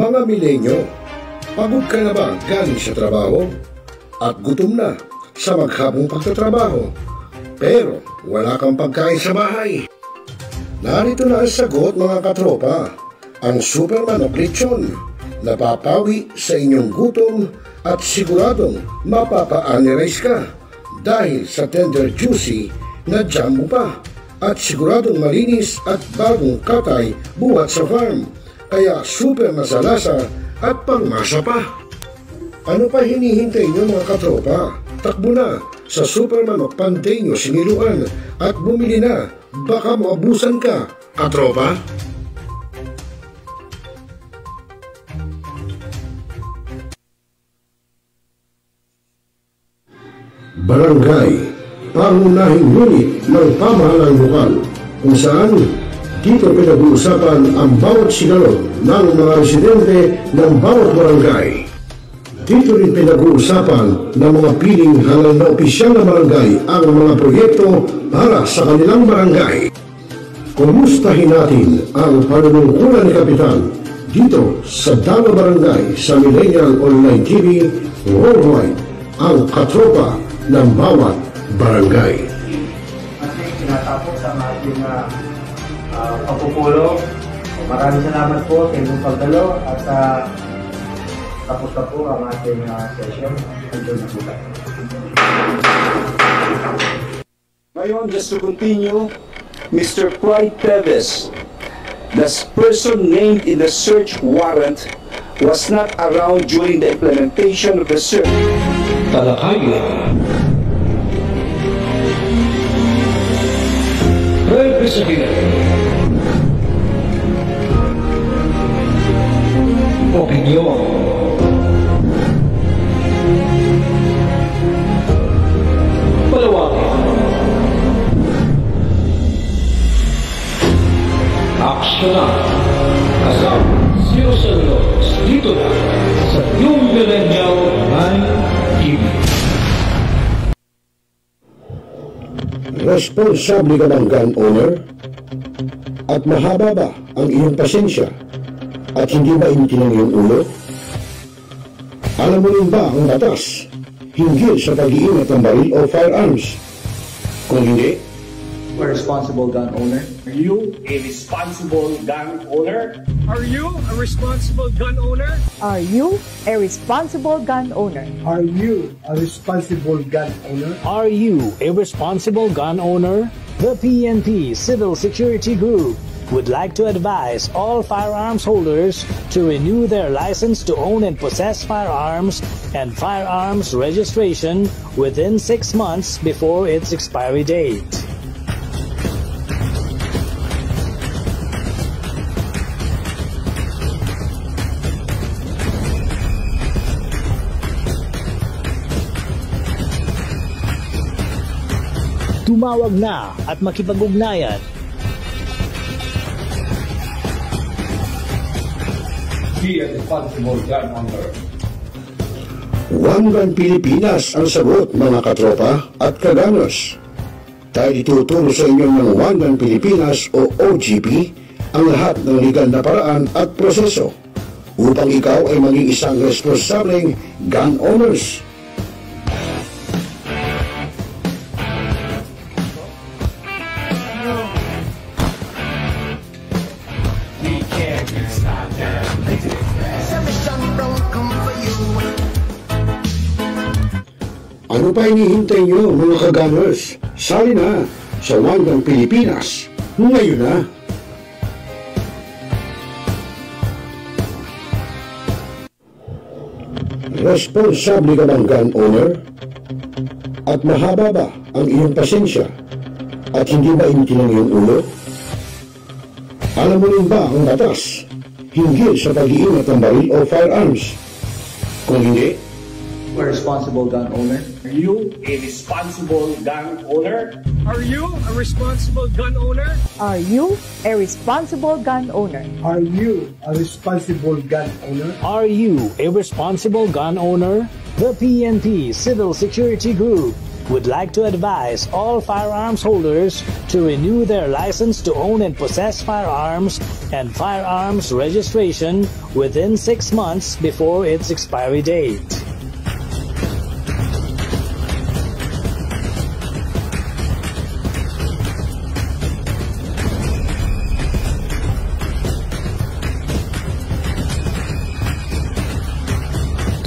Mga milenyo, pagod ka na ba galing sa trabaho? At gutom na sa maghapong pagtatrabaho, pero wala kang pagkain sa bahay? Narito na ang sagot, mga katropa, ang Superman of Lechon. Napapawi sa inyong gutom at siguradong mapapa-analyze ka dahil sa tender juicy na jam mo pa at siguradong malinis at bagong katay buhat sa farm, kaya super masalasa at pangmasa pa. Ano pa hinihintay nyo, mga katropa? Takbo na sa Superman of Panteño Siniluan at bumili na, baka maabusan ka, katropa. Barangay, pangunahing unit ng pamahalang lokal, kung saan dito pinag-uusapan ang bawat sigalot ng mga residente ng bawat barangay. Dito rin pinag-uusapan ng mga piling hanggang na opisyal na barangay ang mga proyekto para sa kanilang barangay. Kumustahin natin ang panunungkulan ni Kapitan dito sa Dalo Barangay sa Millennial Online TV Worldwide, ang katropa ng bawat barangay. At tinatapos ang ating pagpupulong. Maraming salamat po sa inyong pagdalo at tapos na po ang ating session. Ito na po tayo. Ngayon, just to continue, Mr. Clyde Teves, the person named in the search warrant, was not around during the implementation of the search. Talakaya. Representative. Opinion. Palawakin. Aksyonan. Kasama Silos dito na sa Yung Millennial Online TV. Responsable ka ng gun owner? At mahaba ba ang iyong pasensya? At hindi ba intin ang iyong ulo? Alam mo rin ba ang batas hinggil sa pag-iingat ng baril o firearms? Kung hindi, A responsible gun owner. Are you a responsible gun owner? Are you a responsible gun owner? Are you a responsible gun owner? Are you a responsible gun owner? Are you a responsible gun owner? The PNP Civil Security Group would like to advise all firearms holders to renew their license to own and possess firearms and firearms registration within 6 months before its expiry date. Tumawag na at makipag-ugnayan. Be a responsible gun owner. One Gun Pilipinas ang sagot, mga katropa at kaganos. Tayo ituturo sa inyo ng One Gun Pilipinas o OGP ang lahat ng legal na paraan at proseso upang ikaw ay maging isang responsableng gun owners. Ano pa hinihintay nyo, mga kagunners? Sali na sa One Gun Pilipinas ngayon na! Responsable ka ng gun owner? At mahaba ba ang iyong pasensya? At hindi ba intin ang iyong ulo? Alam mo rin ba ang batas hinggil sa pag-iingat ng baril o firearms? Kung hindi, A responsible gun owner. Are you a responsible gun owner? Are you a responsible gun owner? Are you a responsible gun owner? Are you a responsible gun owner? Are you a responsible gun owner? The PNP Civil Security Group would like to advise all firearms holders to renew their license to own and possess firearms and firearms registration within 6 months before its expiry date.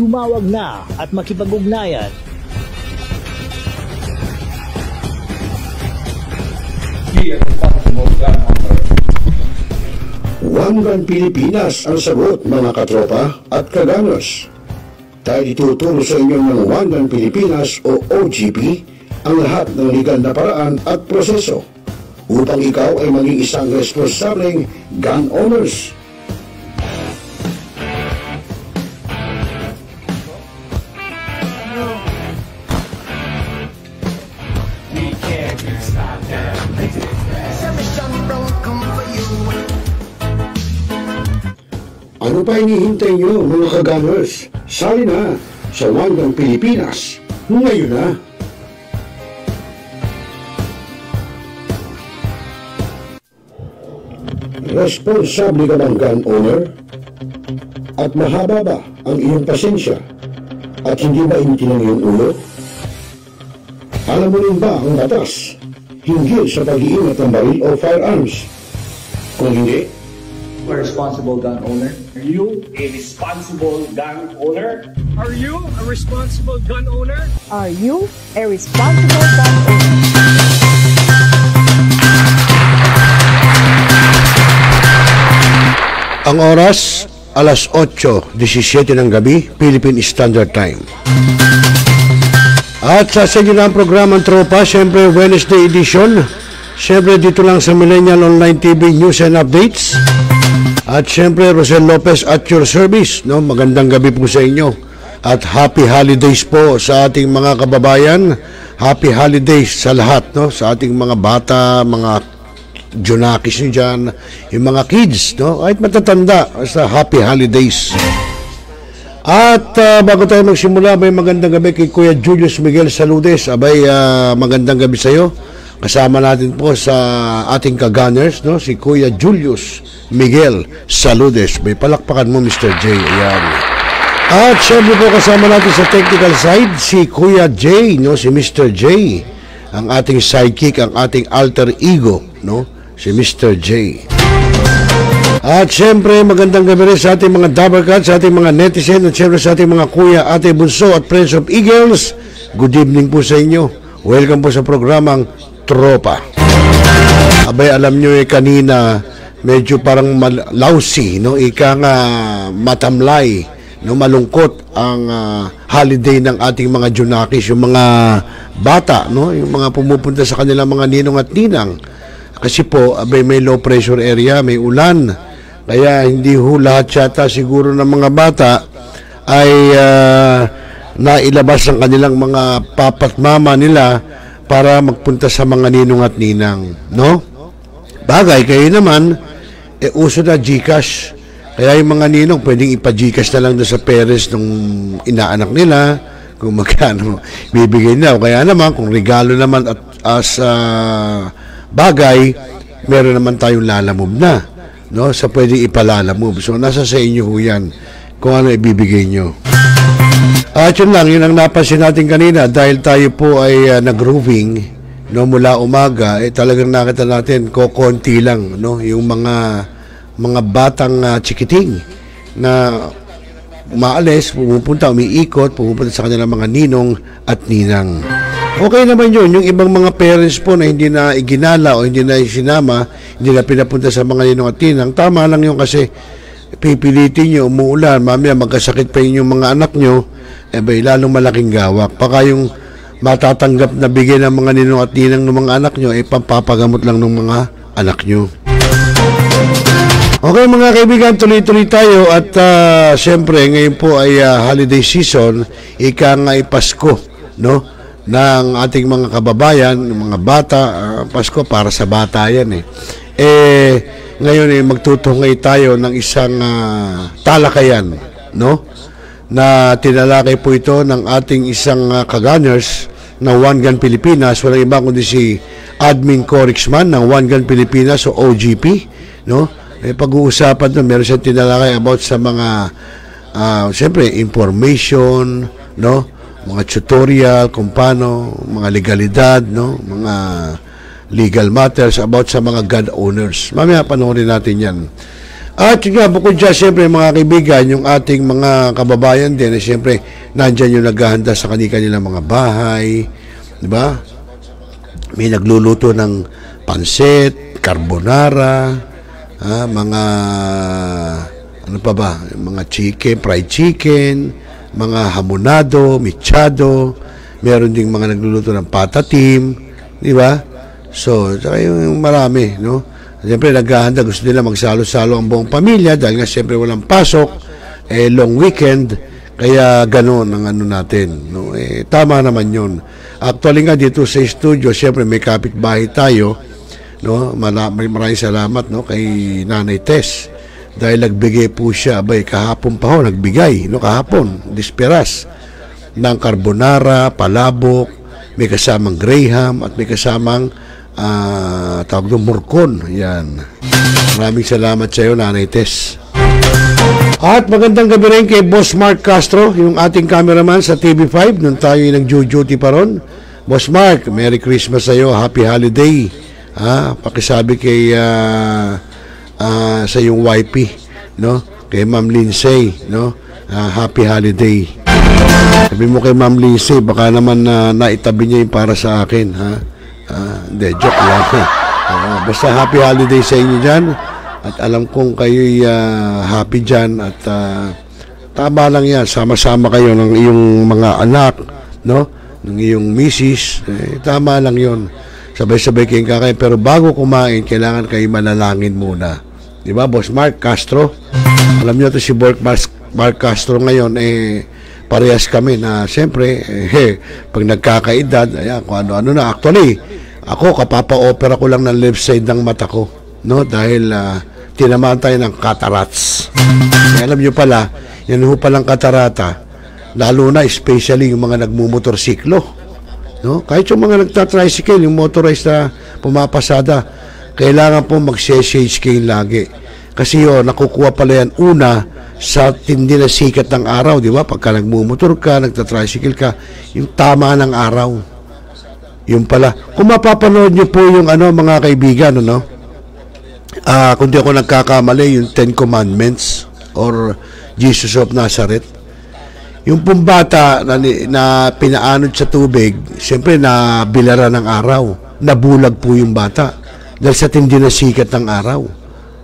Tumawag na at makipag-ugnayan. One Gun Pilipinas ang sagot, mga katropa at kagangers. Dahil ituturo sa inyo ng One Gun Pilipinas o OGP ang lahat ng legal na paraan at proseso upang ikaw ay maging isang responsableng gun owners. Ano pa hinihintay nyo, mga kagamers? Sali na sa One Gun Pilipinas ngayon na! Responsable ka bang gun owner? At mahaba ba ang iyong pasensya? At hindi ba initin ang iyong ulo? Alam mo rin ba ang batas hinggil sa pag-iingat ng baril o firearms? Kung hindi, A responsible gun owner. Are you a responsible gun owner? Are you a responsible gun owner? Are you a responsible gun owner? ang oras, alas 8:17 ng gabi, Philippine Standard Time. At sa inyo na ang programang Tropa, siyempre Wednesday edition. Siyempre dito lang sa Millennial Online TV News and Updates. At siyempre Rosel Lopez at your service, no? Magandang gabi po sa inyo. At happy holidays po sa ating mga kababayan. Happy holidays sa lahat, no? Sa ating mga bata, mga junakis nyo dyan, yung mga kids, no? Kahit matatanda, sa happy holidays. At bago tayo magsimula, may magandang gabi kay Kuya Julius Miguel Saludes. Abay, magandang gabi sa iyo. Kasama natin po sa ating ka-gunners, no? Si Kuya Julius Miguel Saludes. May palakpakan mo, Mr. J. Ayan. At syempre po kasama natin sa technical side, si Kuya J, no? Si Mr. J. Ang ating sidekick, ang ating alter ego, no? Si Mr. J. At syempre, magandang gabi rin sa ating mga Dabbercats, sa ating mga netizen, at syempre sa ating mga kuya, ate bunso at Friends of Eagles. Good evening po sa inyo. Welcome po sa programang Tropa. Abay, alam nyo kanina, medyo parang lousy, no? Ika nga matamlay, no? Malungkot ang holiday ng ating mga junakis, yung mga bata, no? Yung mga pumupunta sa kanilang mga ninong at ninang. Kasi po, abay, may low pressure area, may ulan. Kaya hindi ho lahat yata siguro ng mga bata ay nailabas ang kanilang mga papat mama nila para magpunta sa mga ninong at ninang, no? Bagay, kayo naman, uso na GCash. Kaya yung mga ninong, pwedeng ipa-GCash na lang doon sa parents ng inaanak nila, kung magkano bibigay na. Kaya naman, kung regalo naman at as bagay, meron naman tayong lalamove na, no? Sa pwedeng ipalalamove. So, nasa sa inyo ho yan kung ano ibibigay nyo. At yun lang, yun ang napansin natin kanina dahil tayo po ay nag-grooving, no, mula umaga, talagang nakita natin konti lang, no, yung mga batang chikiting na umaalis, pumupunta, umiikot, pumupunta sa kanilang mga ninong at ninang. Okay naman yun, yung ibang mga parents po na hindi na iginala o hindi na isinama, hindi na pinapunta sa mga ninong at ninang, tama lang yun kasi pipilitin nyo, umuulan, mamaya magkasakit pa yung mga anak nyo, bay, lalong malaking gawak. Baka yung matatanggap na bigay ng mga ninong at ninang ng mga anak nyo, pampapagamot lang ng mga anak nyo. Okay mga kaibigan, tuloy-tuloy tayo at siyempre ngayon po ay holiday season, ika nga ay Pasko, no? Ng ating mga kababayan, mga bata, Pasko para sa bata yan ngayon magtutungay tayo ng isang talakayan, no? Na tinalakay po ito ng ating isang ka-gunners, ng One Gun Pilipinas, walang iba kundi si Admin Corixman ng One Gun Pilipinas o OGP, no? Pag-uusapan doon, meron siyang tinalakay about sa mga siyempre information, no? Mga tutorial kung paano, mga legalidad, no? Mga legal matters about sa mga gun owners. Mamaya panoorin natin yan. At yun nga, bukod dyan, siyempre mga kaibigan, yung ating mga kababayan din, siyempre, nandyan yung naghahanda sa kanilang mga bahay, di ba? May nagluluto ng pansit, carbonara, mga, ano pa ba, mga chicken, fried chicken, mga hamonado, mechado, meron ding mga nagluluto ng patatim, di ba? So, saka yung marami, no? Siyempre, naghahanda, gusto nila magsalo-salo ang buong pamilya dahil nga siyempre walang pasok, long weekend, kaya gano'n ang ano natin. No? Tama naman yun. Actually nga dito sa studio, siyempre may kapitbahay tayo. No? Maraming salamat, no? Kay Nanay Tess dahil nagbigay po siya, kahapon pa ho, nagbigay, no? Kahapon, disperas ng carbonara, palabok, may kasamang graham at may kasamang tawag doon, murkon. Yan. Maraming salamat sa iyo, Nanay Tess. At magandang gabi rin kay Boss Mark Castro, yung ating cameraman sa TV5 nung tayo nag-duty pa ron. Boss Mark, Merry Christmas sa iyo, Happy Holiday. Pakisabi kay sa yung YP, no? Kay Ma'am Lindsay, no? Happy Holiday. Sabi mo kay Ma'am Lindsay, baka naman naitabi niya yung para sa akin, ha? Hindi, joke lang. Basta happy holiday sa inyo dyan. At alam kong kayo'y happy dyan. At tama lang yan. Sama-sama kayo ng iyong mga anak, no? Ng iyong misis. Tama lang yon. Sabay-sabay kayong kakain. Pero bago kumain, kailangan kayo manalangin muna. Di ba, Boss Mark Castro? Alam niyo to si Mark Castro ngayon, parehas kami na siyempre, pag nagkakaedad, ayan, kung ano-ano na. Actually, ako, kapapa-opera ko lang ng left side ng mata ko, no? Dahil tinamaan tayo ng cataracts. Alam nyo pala, yan ho palang katarata, lalo na especially yung mga nagmumotorsiklo, no? Kahit yung mga nagtatricycle, yung motorized na pumapasada, kailangan po mag-shade kayo lagi. Kasi yun, nakukuha pala yan una sa tindi na sikat ng araw, di ba? Pagka nagmumotor ka, nagtatricycle ka, yung tama ng araw. Yung pala. Kung mapapanood nyo po yung mga kaibigan, kung di ako nagkakamali, yung 10 Commandments or Jesus of Nazareth. Yung pong bata na pinaanod sa tubig, siyempre nabilara ng araw. Nabulag po yung bata dahil sa tindi na sikat ng araw.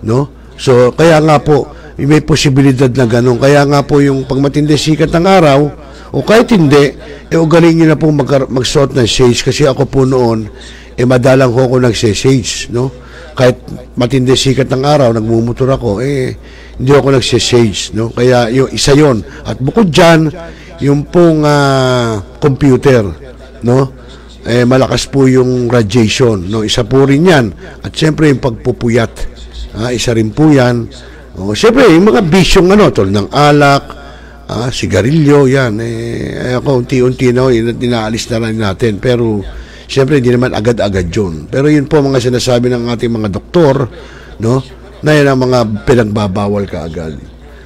No? So, kaya nga po, may posibilidad na ganun. Kaya nga po yung pag matindi sikat ng araw, o kahit hindi, ugaling nyo na po magsuot ng shades. Kasi ako po noon, madalang ko nagse-shades, no? Kahit matindi sikat ng araw, nagmumotor ako, hindi ako nagse-shades, no? Kaya yung isa yon. At bukod dyan, yung pong computer, no? Malakas po yung radiation, no? Isa po rin yan. At siyempre yung pagpupuyat, isa rin po yan. Siyempre, yung mga bisyong tol ng alak, sigarilyo, yan. Ako, unti-unti na, dinaalis na lang natin. Pero, siyempre, hindi naman agad-agad yun. Pero yun po mga sinasabi ng ating mga doktor, no? Na yan ang mga pinagbabawal kaagad.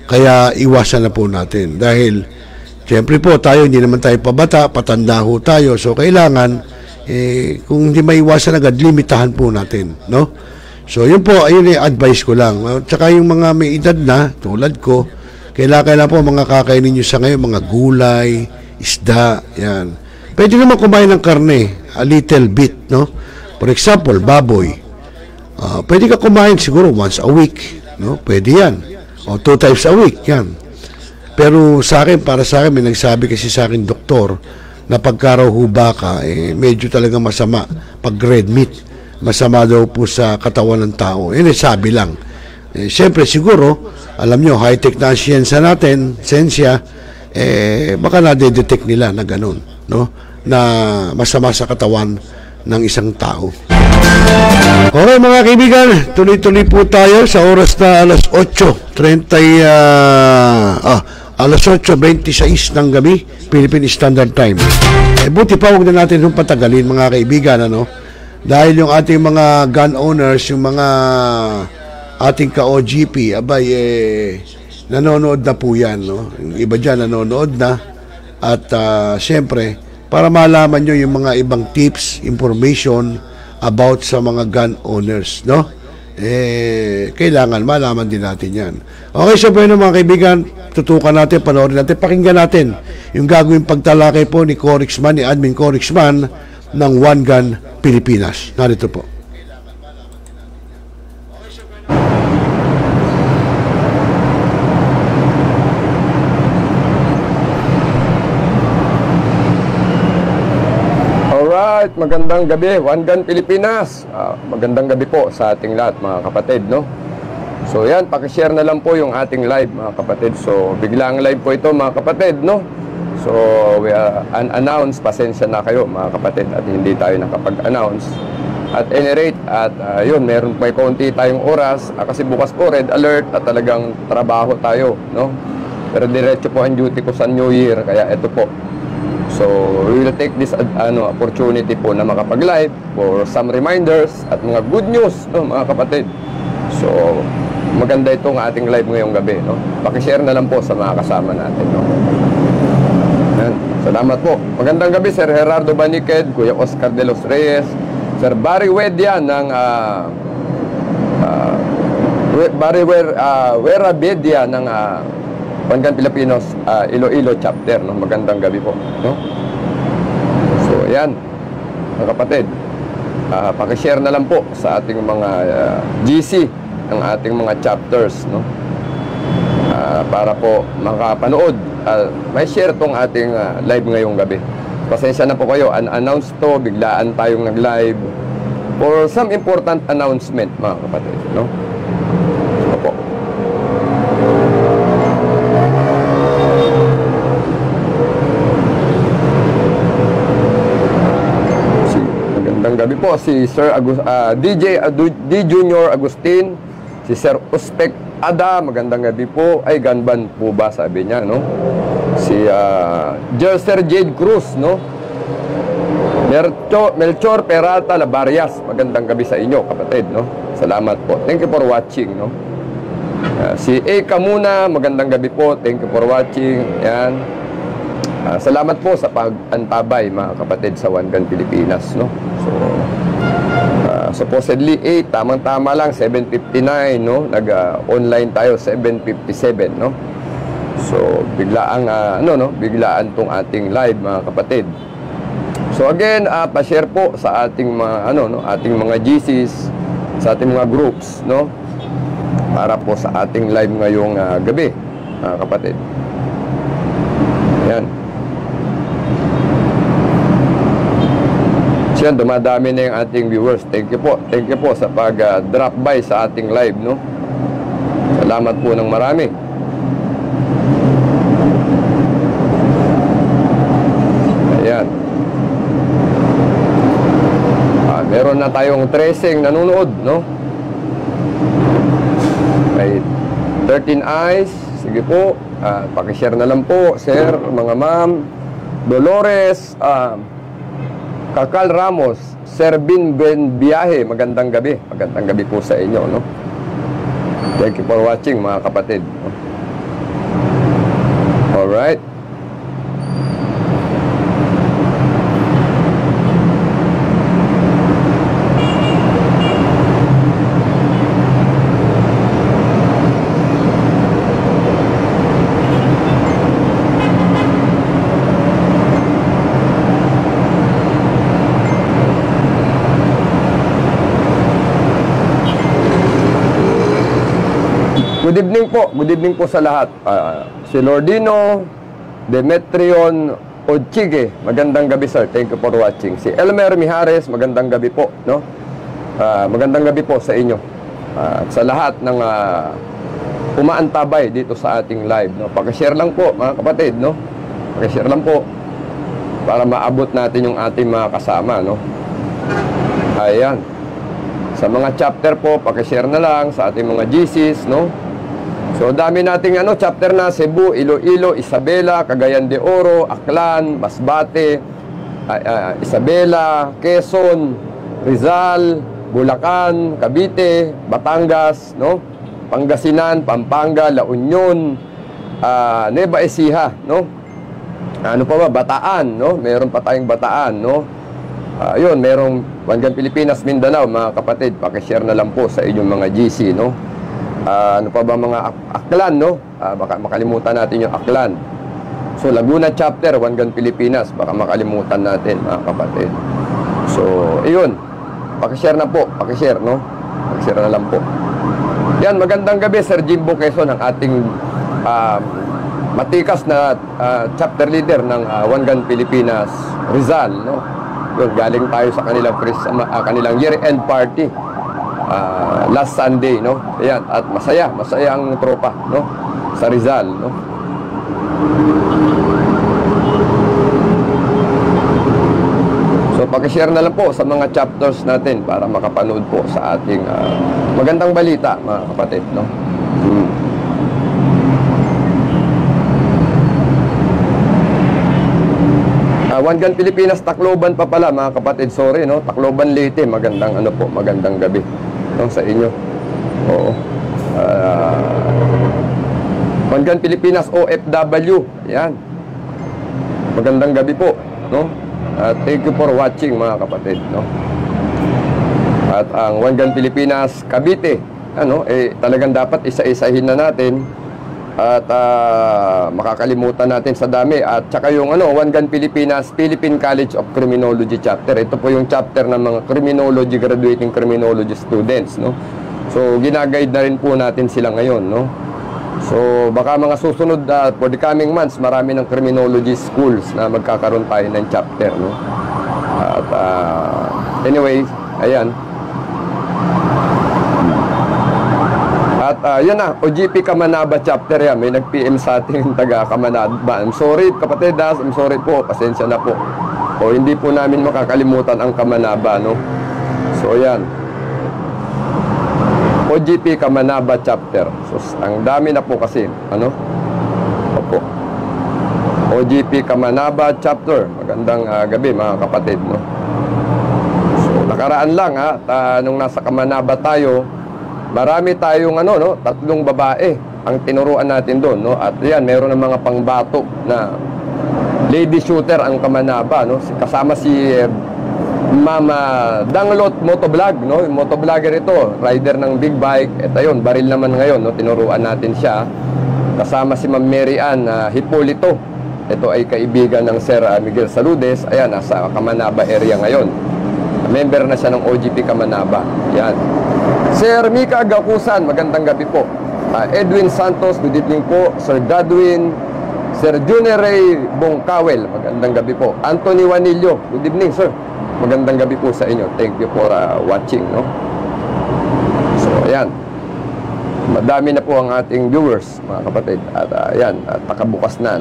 Kaya, iwasan na po natin. Dahil, siyempre po, tayo, hindi naman tayo pabata, patanda ho tayo. So, kailangan, kung hindi maiwasan agad, limitahan po natin, no? So, yun po, ayun yung advice ko lang. Tsaka yung mga may edad na, tulad ko, kailangan po mga kakainin nyo sa ngayon, mga gulay, isda, yan. Pwede naman kumain ng karne, a little bit, no? For example, baboy. Pwede ka kumain siguro once a week, no? Pwede yan. O 2 times a week, yan. Pero sa akin, para sa akin, may nagsabi kasi sa akin, doktor, na pagka raw huba ka, medyo talaga masama pag red meat. Masama daw po sa katawan ng tao. Sabi lang. Siyempre, siguro, alam nyo, high-tech na siyensa natin, sensya, baka na-detect nila na ganun, no? Na masama sa katawan ng isang tao. Okay, mga kaibigan, tuloy-tuloy po tayo sa oras na alas 8:30. alas 8:26 ng gabi, Philippine Standard Time. Buti pa, huwag na natin yung patagalin, mga kaibigan, ano? Dahil yung ating mga gun owners, yung mga ating ka-OGP, abay, nanonood na po yan, no? Yung iba dyan, nanonood na. At siyempre, para malaman nyo yung mga ibang tips, information about sa mga gun owners, no? Kailangan malaman din natin yan. Okay, so bueno mga kaibigan, tutukan natin, panoorin natin, pakinggan natin yung gagawing pagtalakay po ni Corixman, ni Admin Corixman ng One Gun Pilipinas. Narito po. Alright, magandang gabi, One Gun Pilipinas. Magandang gabi po sa ating lahat mga kapatid, no? So yan, pakishare na lang po yung ating live mga kapatid. So biglang live po ito mga kapatid, no? So we unannounced, pasensya na kayo mga kapatid at hindi tayo nakapag-announce. At any rate, at yun, meron pa konti tayong oras kasi bukas po red alert at talagang trabaho tayo, no? Pero diretso po ang duty ko sa New Year, kaya ito po. So, we will take this opportunity po na makapag-live for some reminders at mga good news, no, mga kapatid. So, maganda itong ating live ngayong gabi, no? Pakishare na lang po sa mga kasama natin, no? Yan. Salamat po. Magandang gabi, Sir Gerardo Baniked, Kuya Oscar de los Reyes, Sir Barry Wedia ng Wera Bedia ng One Gun Pilipinas Iloilo chapter, no? Magandang gabi po, no? So yan mga kapatid, pakishare na lang po sa ating mga GC ng ating mga chapters, no? Para po makapanood, may share tong ating live ngayong gabi. Pasensya na po kayo, unannounced to, biglaan tayong nag-live for some important announcement mga kapatid, no? Opo. Gabi po si Sir D. Junior Agustin, si Sir Uspek Ada, magandang gabi po. Ay, gunban po ba sabi niya, no? Si Sir Jade Cruz, no? Melchor Peralta Labarias, magandang gabi sa inyo kapatid, no? Salamat po, thank you for watching, no? Si A. Kamuna, magandang gabi po, thank you for watching. Yan. Salamat po sa pag-antabay mga kapatid sa One Gun Pilipinas, no? So, supposedly 8, tamang-tama lang 7:59, no? Nag-online tayo 7:57, no? So, biglaan biglaan tong ating live mga kapatid. So again, pa-share po sa ating mga ating mga GCs, sa ating mga groups, no? Para po sa ating live ngayong gabi, mga kapatid. Yan. Yan, dumadami na yung ating viewers. Thank you po. Thank you po sa pag-drop by sa ating live, no? Salamat po ng marami. Ayan. Meron na tayong tracing nanonood, no? May 13 eyes. Sige po. Pakishare na lang po, sir, mga ma'am. Dolores, Kakal Ramos, Serbin Ben Biyahe, magandang gabi. Magandang gabi po sa inyo, no? Thank you for watching, mga kapatid. Alright. Good evening po sa lahat. Si Lordino Demetrion Ochige, magandang gabi sir. Thank you for watching. Si Elmer Mijares, magandang gabi po, no? Magandang gabi po sa inyo. At sa lahat ng umaantabay dito sa ating live, no? Paki-share lang po, mga kapatid, no? Paki-share lang po para maabot natin yung ating mga kasama, no? Ayan. Sa mga chapter po, paki-share na lang sa ating mga GCs, no? So dami nating chapter na Cebu, Iloilo, Isabela, Cagayan de Oro, Aklan, Masbate, Isabela, Quezon, Rizal, Bulacan, Cavite, Batangas, no? Pangasinan, Pampanga, La Union, Nueva Ecija, no? Ano pa ba? Bataan, no? Meron pa tayong Bataan, no? Yun, merong One Gun Pilipinas, Mindanao, mga kapatid, pakishare na lang po sa inyong mga GC, no? Ano pa ba mga Aklan, no? Baka makalimutan natin yung Aklan. So, Laguna chapter, One Gun Pilipinas, baka makalimutan natin, mga kapatid. So, ayun. Pakishare na po, pakishare, no? Pakishare na lang po. Yan, magandang gabi, Sir Jimbo Quezon, ang ating matikas na chapter leader ng One Gun Pilipinas, Rizal, no? Yun, galing tayo sa kanilang year-end party. Last Sunday, no? Ayan, at masaya ang tropa, no? Sa Rizal, no? So, pakishare na lang po sa mga chapters natin para makapanood po sa ating magandang balita, mga kapatid, no? One Gun Pilipinas, Tacloban pa pala, mga kapatid. Sorry, no? Tacloban Leyte, magandang magandang gabi, no? Sa inyo. Oo. One Gun Pilipinas, OFW. Yan. Magandang gabi po, no? Thank you for watching, mga kapatid, no? At ang One Gun Pilipinas, Cavite, talagang dapat isa-isahin na natin. At makakalimutan natin sa dami. At saka yung One Gun Pilipinas, Philippine College of Criminology chapter. Ito po yung chapter ng mga criminology, graduating criminology students, no? So, ginaguide na rin po natin sila ngayon, no? So, baka mga susunod for the coming months, marami ng criminology schools na magkakaroon tayo ng chapter, no? At anyway, ayan. At yan na, OGP Kamanaba chapter yan. May nag-PM sa ating taga Kamanaba. I'm sorry, kapatid, I'm sorry po. Pasensya na po. O hindi po namin makakalimutan ang Kamanaba, no? So, yan. OGP Kamanaba chapter. So, ang dami na po kasi, Opo. OGP Kamanaba chapter. Magandang gabi, mga kapatid, no? So, nakaraan lang, nung nasa Kamanaba tayo, marami tayong 3 babae ang tinuruan natin doon, no? At yan, meron ng mga pangbato na lady shooter ang Kamanaba, no? Kasama si Mama Danglot Motovlog, no? Yung motovlogger ito, rider ng big bike. Ito yun, baril naman ngayon, no? Tinuruan natin siya. Kasama si Ma'am Mary Ann Hipolito. Ito ay kaibigan ng Sir Miguel Saludes. Ayan, nasa Kamanaba area ngayon. Member na siya ng OGP Kamanaba. Yan. Sir Mika Gakusan, magandang gabi po. Edwin Santos, good evening po. Sir Godwin, Sir Junior Ray Bongkawel, magandang gabi po. Anthony Wanillo, good evening, sir. Magandang gabi po sa inyo. Thank you for watching, no? So, ayan. Madami na po ang ating viewers, mga kapatid. At ayan, at nakabukas na,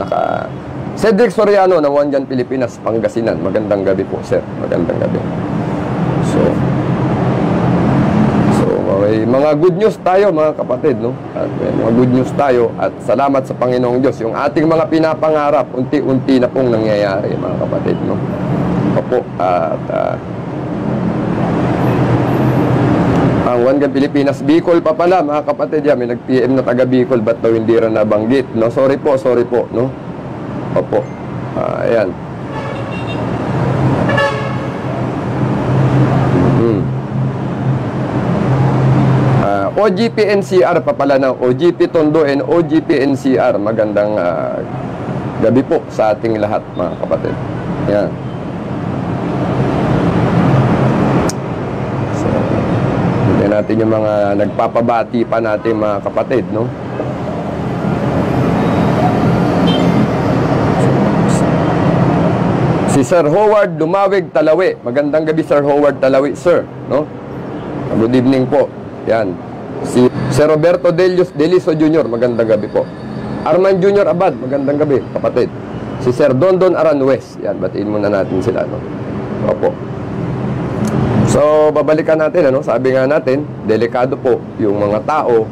Cedric Soriano ng One Gun Pilipinas, Pangasinan. Magandang gabi po, sir. Magandang gabi. So, may mga good news tayo, mga kapatid, no? At may mga good news tayo. At salamat sa Panginoong Diyos. Yung ating mga pinapangarap, unti-unti na pong nangyayari, mga kapatid, no? Opo. At ang One Gun Pilipinas, Bicol pa pala, mga kapatid. Yan, may nag-PM na taga Bicol, ba't daw hindi rin nabanggit, no? Sorry po, no? Opo. Ayan. OGP NCR pa pala ng OGP Tondo and OGP NCR. Magandang gabi po sa ating lahat, mga kapatid. Yan. So, hindi natin yung mga nagpapabati pa natin, mga kapatid, no? Si Sir Howard Dumawig Talawi. Magandang gabi, Sir Howard Talawi, sir, no? Good evening po. Yan. Si Sir Roberto Deliso Jr., magandang gabi po. Arman Jr. Abad, magandang gabi, kapatid. Si Sir Dondon Aranwes, yan, batiin muna natin sila, no? Opo. So, babalikan natin, sabi nga natin, delikado po yung mga tao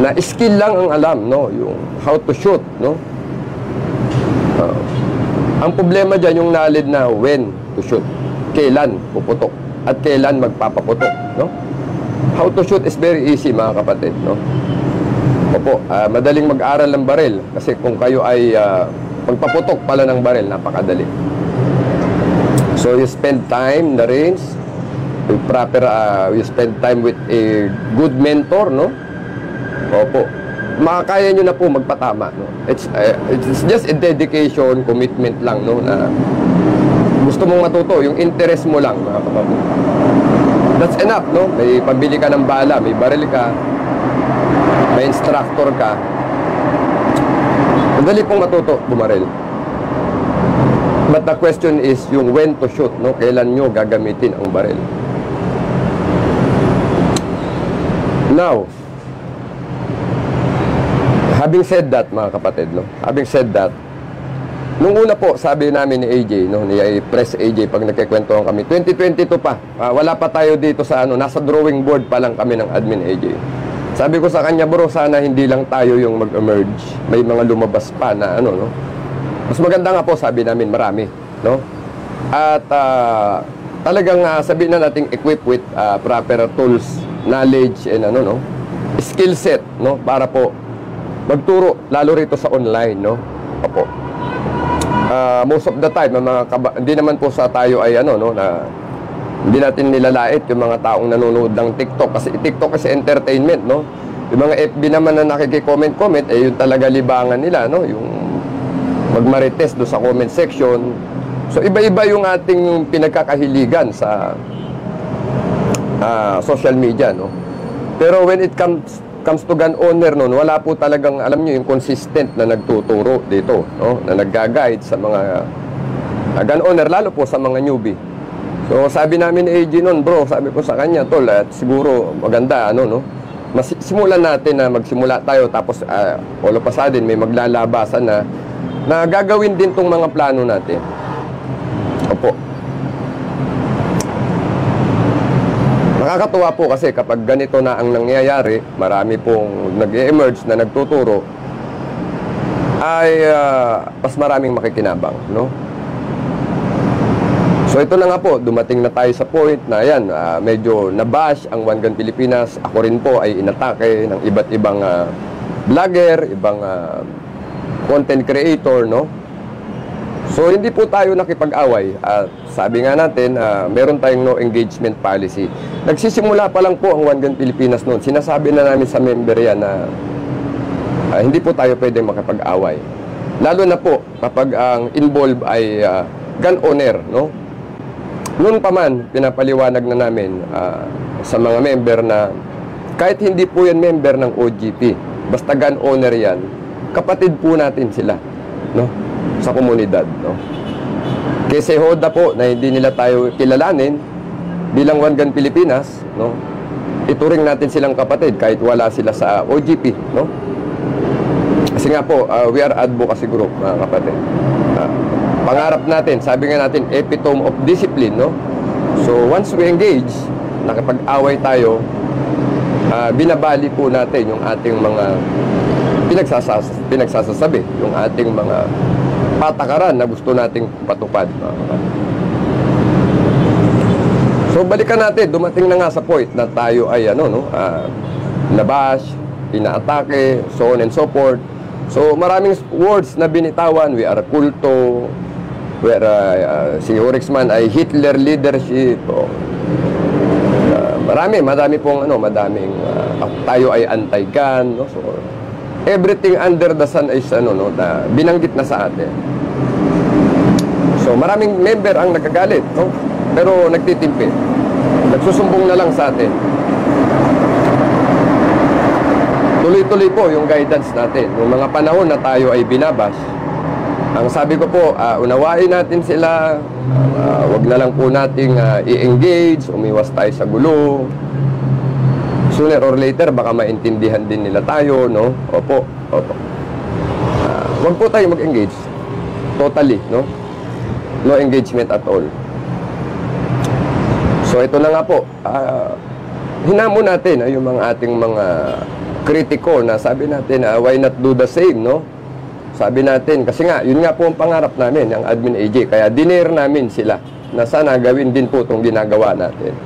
na skill lang ang alam, no? Yung how to shoot, no? Ang problema dyan, yung knowledge na when to shoot, kailan puputok, at kailan magpapaputok, no? How to shoot is very easy, mga kapatid, no? Opo, madaling mag-aral ng baril kasi kung kayo ay pagpaputok pala ng baril, napakadali. So you spend time in the range, you spend time with a good mentor, no? Opo, makakaya nyo na po magpatama, no? It's just a dedication, commitment lang, no? Na gusto mong matuto, yung interest mo lang, mga kapatid. That's enough, no? May pambili ka ng bala, may baril ka, may instructor ka. Madali pong matuto bumaril. But the question is yung when to shoot, no? Kailan nyo gagamitin ang baril. Now, having said that, mga kapatid, no? Having said that, nung una po, sabi namin ni AJ, no, ni Press AJ, pag nagkikwentuhan kami, 2022 pa, wala pa tayo dito sa nasa drawing board pa lang kami ng admin AJ. Sabi ko sa kanya, bro, sana hindi lang tayo yung mag-emerge. May mga lumabas pa na no. Mas maganda nga po, sabi namin, marami, no? At talagang sabihin na nating equip with proper tools, knowledge, and no, skill set, no, para po magturo, lalo rito sa online, no? Opo. Most of the time, hindi naman po sa tayo ay na hindi natin nilalait yung mga taong nanonood ng TikTok kasi TikTok kasi entertainment, no? Yung mga FB naman na nakiki-comment, yun talaga libangan nila, no? Yung magmarites do sa comment section. So iba-iba yung ating pinagkakahiligan sa social media, no? Pero when it comes to gun owner noon, wala po talagang, alam niyo, yung consistent na nagtuturo dito, no? Na nagga-guide sa mga gun owner, lalo po sa mga newbie. So sabi namin ni AJ noon, bro, sabi ko sa kanya, tol, at siguro maganda, no? Simulan natin na magsimula tayo, tapos all of a sudden may maglalabasan na gagawin din tong mga plano natin. Opo. Nakakatuwa po kasi kapag ganito na ang nangyayari, marami pong nag-emerge na nagtuturo, ay mas maraming makikinabang, no? So ito na nga po, dumating na tayo sa point na yan, medyo nabash ang One Gun Pilipinas. Ako rin po ay inatake ng iba't ibang vlogger, ibang content creator, no? So hindi po tayo nakipag-away. Sabi nga natin, meron tayong no engagement policy. Nagsisimula pa lang po ang One Gun Pilipinas noon. Sinasabi na namin sa member yan na hindi po tayo pwedeng makipag-away. Lalo na po kapag ang involved ay gun owner, no? Noon pa man, pinapaliwanag na namin sa mga member na kahit hindi po yan member ng OGP, basta gun owner yan, kapatid po natin sila, no? Sa komunidad, no? Kasi hoda po na hindi nila tayo kilalanin bilang One Gun Pilipinas, no? Ituring natin silang kapatid kahit wala sila sa OGP, no? Kasi nga po, we are advocacy group, mga kapatid. Pangarap natin, sabi nga natin, epitome of discipline, no? So, once we engage, nakipag-away tayo, binabali po natin yung ating mga pinagsasasabi, yung ating mga patakaran na gusto nating patupad. So, balikan natin, dumating na nga sa point na tayo ay, nabash, inaatake, so on and so forth. So, maraming words na binitawan. We are kulto. Si Horexman ay Hitler leadership. Madami pong madaming tayo ay anti-gun, no? So, everything under the sun is na binanggit na sa atin. So, maraming member ang nagagalit, no? Pero nagtitimpi. Nagsusumbong na lang sa atin. Tuloy-tuloy po yung guidance natin. Yung mga panahon na tayo ay binabash, ang sabi ko po, unawain natin sila, wag na lang po nating i-engage, umiwas tayo sa gulo. Sooner or later, baka maintindihan din nila tayo, no? Opo. Wag po tayo mag-engage. Totally, no? No engagement at all. So, ito na nga po. Hinamon natin yung mga ating mga kritiko na sabi natin, why not do the same, no? Sabi natin, kasi nga, yun nga po ang pangarap namin, ang Admin AJ. Kaya dinare namin sila na sana gawin din po itong ginagawa natin.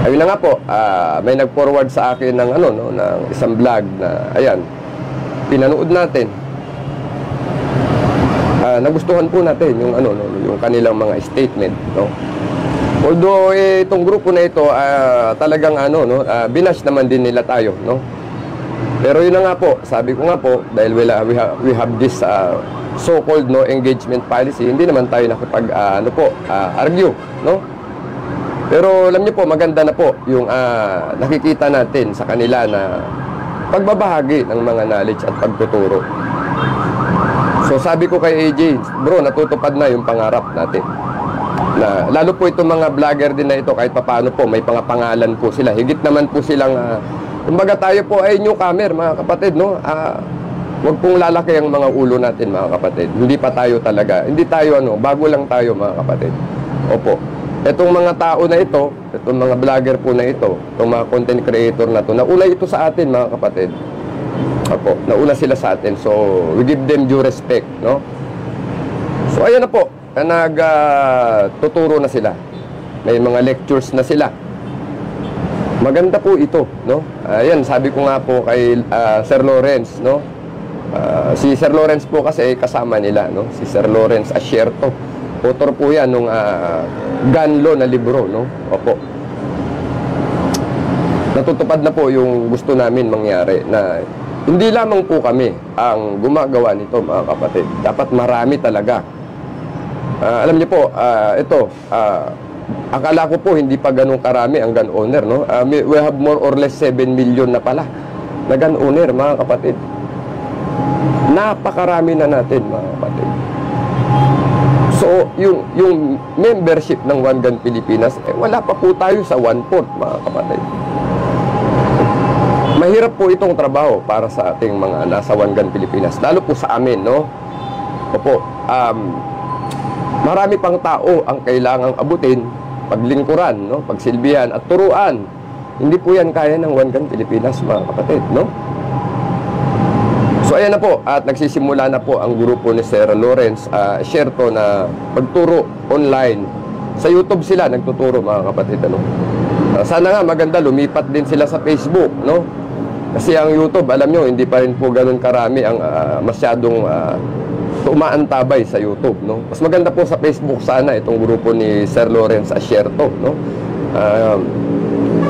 Ayun na nga po, may nag-forward sa akin ng, ng isang vlog na, ayan, pinanood natin. Nagustuhan po natin yung, yung kanilang mga statement, no? Although itong grupo na ito talagang binash naman din nila tayo, no? Pero yun na nga po, sabi ko nga po, dahil we have this so-called no engagement policy, hindi naman tayo nakapag argue, no? Pero alam niyo po, maganda na po yung nakikita natin sa kanila na pagbabahagi ng mga knowledge at pagtuturo. So sabi ko kay AJ, bro, natutupad na yung pangarap natin. Na, lalo po itong mga vlogger din na ito, kahit papaano po, may pangalan po sila. Higit naman po silang, kumbaga tayo po ay newcomer, mga kapatid, no? Huwag pong lalaki ang mga ulo natin, mga kapatid. Hindi pa tayo talaga, hindi tayo bago lang tayo, mga kapatid. Opo. Itong mga tao na ito, itong mga vlogger po na ito, itong mga content creator na ito, nauna ito sa atin, mga kapatid. Opo, nauna sila sa atin. So, we give them due respect, no? So, ayan na po. Nagtuturo na sila. May mga lectures na sila. Maganda po ito, no? Ayan, sabi ko nga po kay Sir Lawrence, no? Si Sir Lawrence po kasi kasama nila, no? Si Sir Lawrence Asierto. Author po yan nung gun law na libro, no? Opo. Natutupad na po yung gusto namin mangyari na hindi lamang po kami ang gumagawa nito, mga kapatid. Dapat marami talaga. Alam niyo po, ito, akala ko po hindi pa ganun karami ang gun owner, no? We have more or less 7 million na pala na gun owner, mga kapatid. Napakarami na natin, mga kapatid. So, yung membership ng One Gun Pilipinas, wala pa po tayo sa 1/4, mga kapatid. Mahirap po itong trabaho para sa ating mga nasa One Gun Pilipinas, lalo po sa amin, no? Opo, marami pang tao ang kailangang abutin, paglingkuran, no? Pagsilbihan at turuan. Hindi po yan kaya ng One Gun Pilipinas, mga kapatid, no? So, ayan na po. At nagsisimula na po ang grupo ni Sir Lawrence Asierto na pagturo online. Sa YouTube sila nagtuturo, mga kapatid, ano? Sana nga maganda, lumipat din sila sa Facebook, no? Kasi ang YouTube, alam nyo, hindi pa rin po ganun karami ang masyadong umaantabay sa YouTube, no? Mas maganda po sa Facebook sana itong grupo ni Sir Lawrence Asierto, no?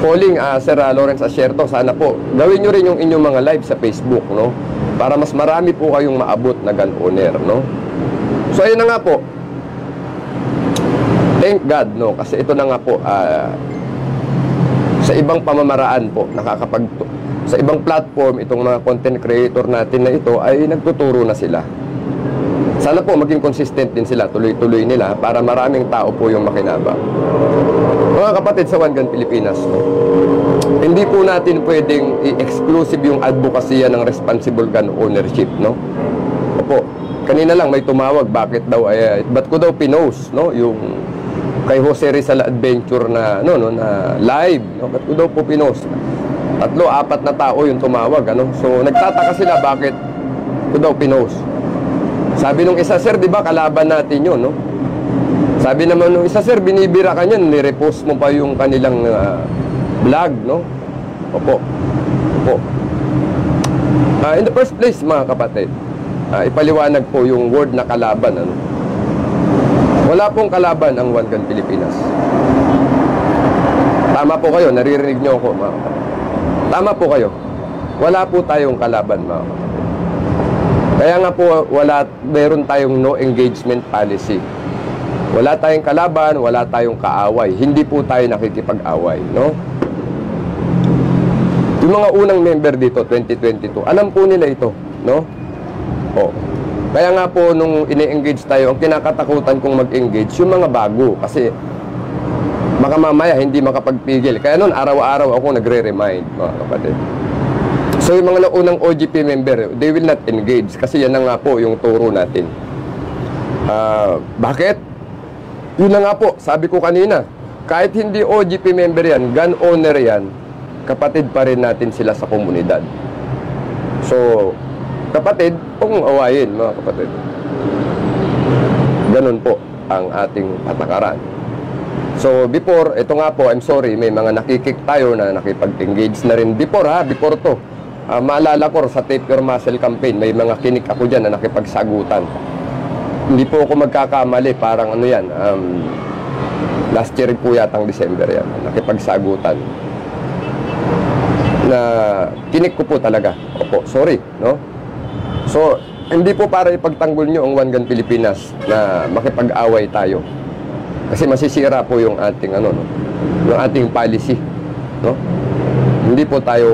Calling Sir Lawrence Asierto, sana po gawin nyo rin yung inyong mga live sa Facebook, no? Para mas marami po kayong maabot na gun owner, no? So ayun na nga po. Thank God, no? Kasi ito na nga po, sa ibang pamamaraan po, sa ibang platform, itong mga content creator natin na ito ay nagtuturo na sila. Sana po maging consistent din sila, tuloy-tuloy nila para maraming tao po yung makinabang. Mga kapatid sa One Gun Pilipinas, no? Hindi po natin pwedeng i-exclusive yung advocacy ng responsible gun ownership, no? Opo, kanina lang may tumawag, ba't ko daw pinost, no? Yung kay Jose Rizal Adventure na, na live, no? Ba't ko daw po pinost? 3-4 na tao yung tumawag, ano? So, nagtataka sila bakit ko daw pinost. Sabi nung isa, sir, di ba kalaban natin yun, no? Sabi naman nung isa, sir, binibira ka niyan, nirepost mo pa yung kanilang vlog, no? Opo. Opo. In the first place, mga kapatid, ipaliwanag po yung word na kalaban, ano? Wala pong kalaban ang One Gun Pilipinas. Tama po kayo, naririnig nyo ako, mga kapatid. Tama po kayo. Wala po tayong kalaban, mga kapatid. Kaya nga po, meron tayong no engagement policy. Wala tayong kalaban, wala tayong kaaway. Hindi po tayo nakikipag-away, no? Yung mga unang member dito, 2022, alam po nila ito, no? O. Kaya nga po, nung ini-engage tayo, ang kinakatakutan kong mag-engage, yung mga bago. Kasi, baka mamaya hindi makapagpigil. Kaya noon, araw-araw ako nagre-remind, mga kapatid. So, yung mga unang OGP member, they will not engage. Kasi yan na nga po yung turo natin. Bakit? Yun na nga po, sabi ko kanina, kahit hindi OGP member yan, gun owner yan, kapatid pa rin natin sila sa komunidad. So, kapatid, kung awayin mga kapatid. Ganun po ang ating patakaran. So, before, ito nga po, I'm sorry, may mga nakikik tayo na nakipag-engage na rin. Before to. Maalala ko sa Tape Your Muscle campaign, may mga kinik ako dyan na nakipagsagutan. Hindi po ako magkakamali, parang ano yan, last year po yatang December yan, nakipagsagutan. Na kinik ko po talaga. Opo, sorry, no? So, hindi po para ipagtanggol nyo ang One Gun Pilipinas na makipag-away tayo. Kasi masisira po yung ating ano, no? Yung ating policy, no? Hindi po tayo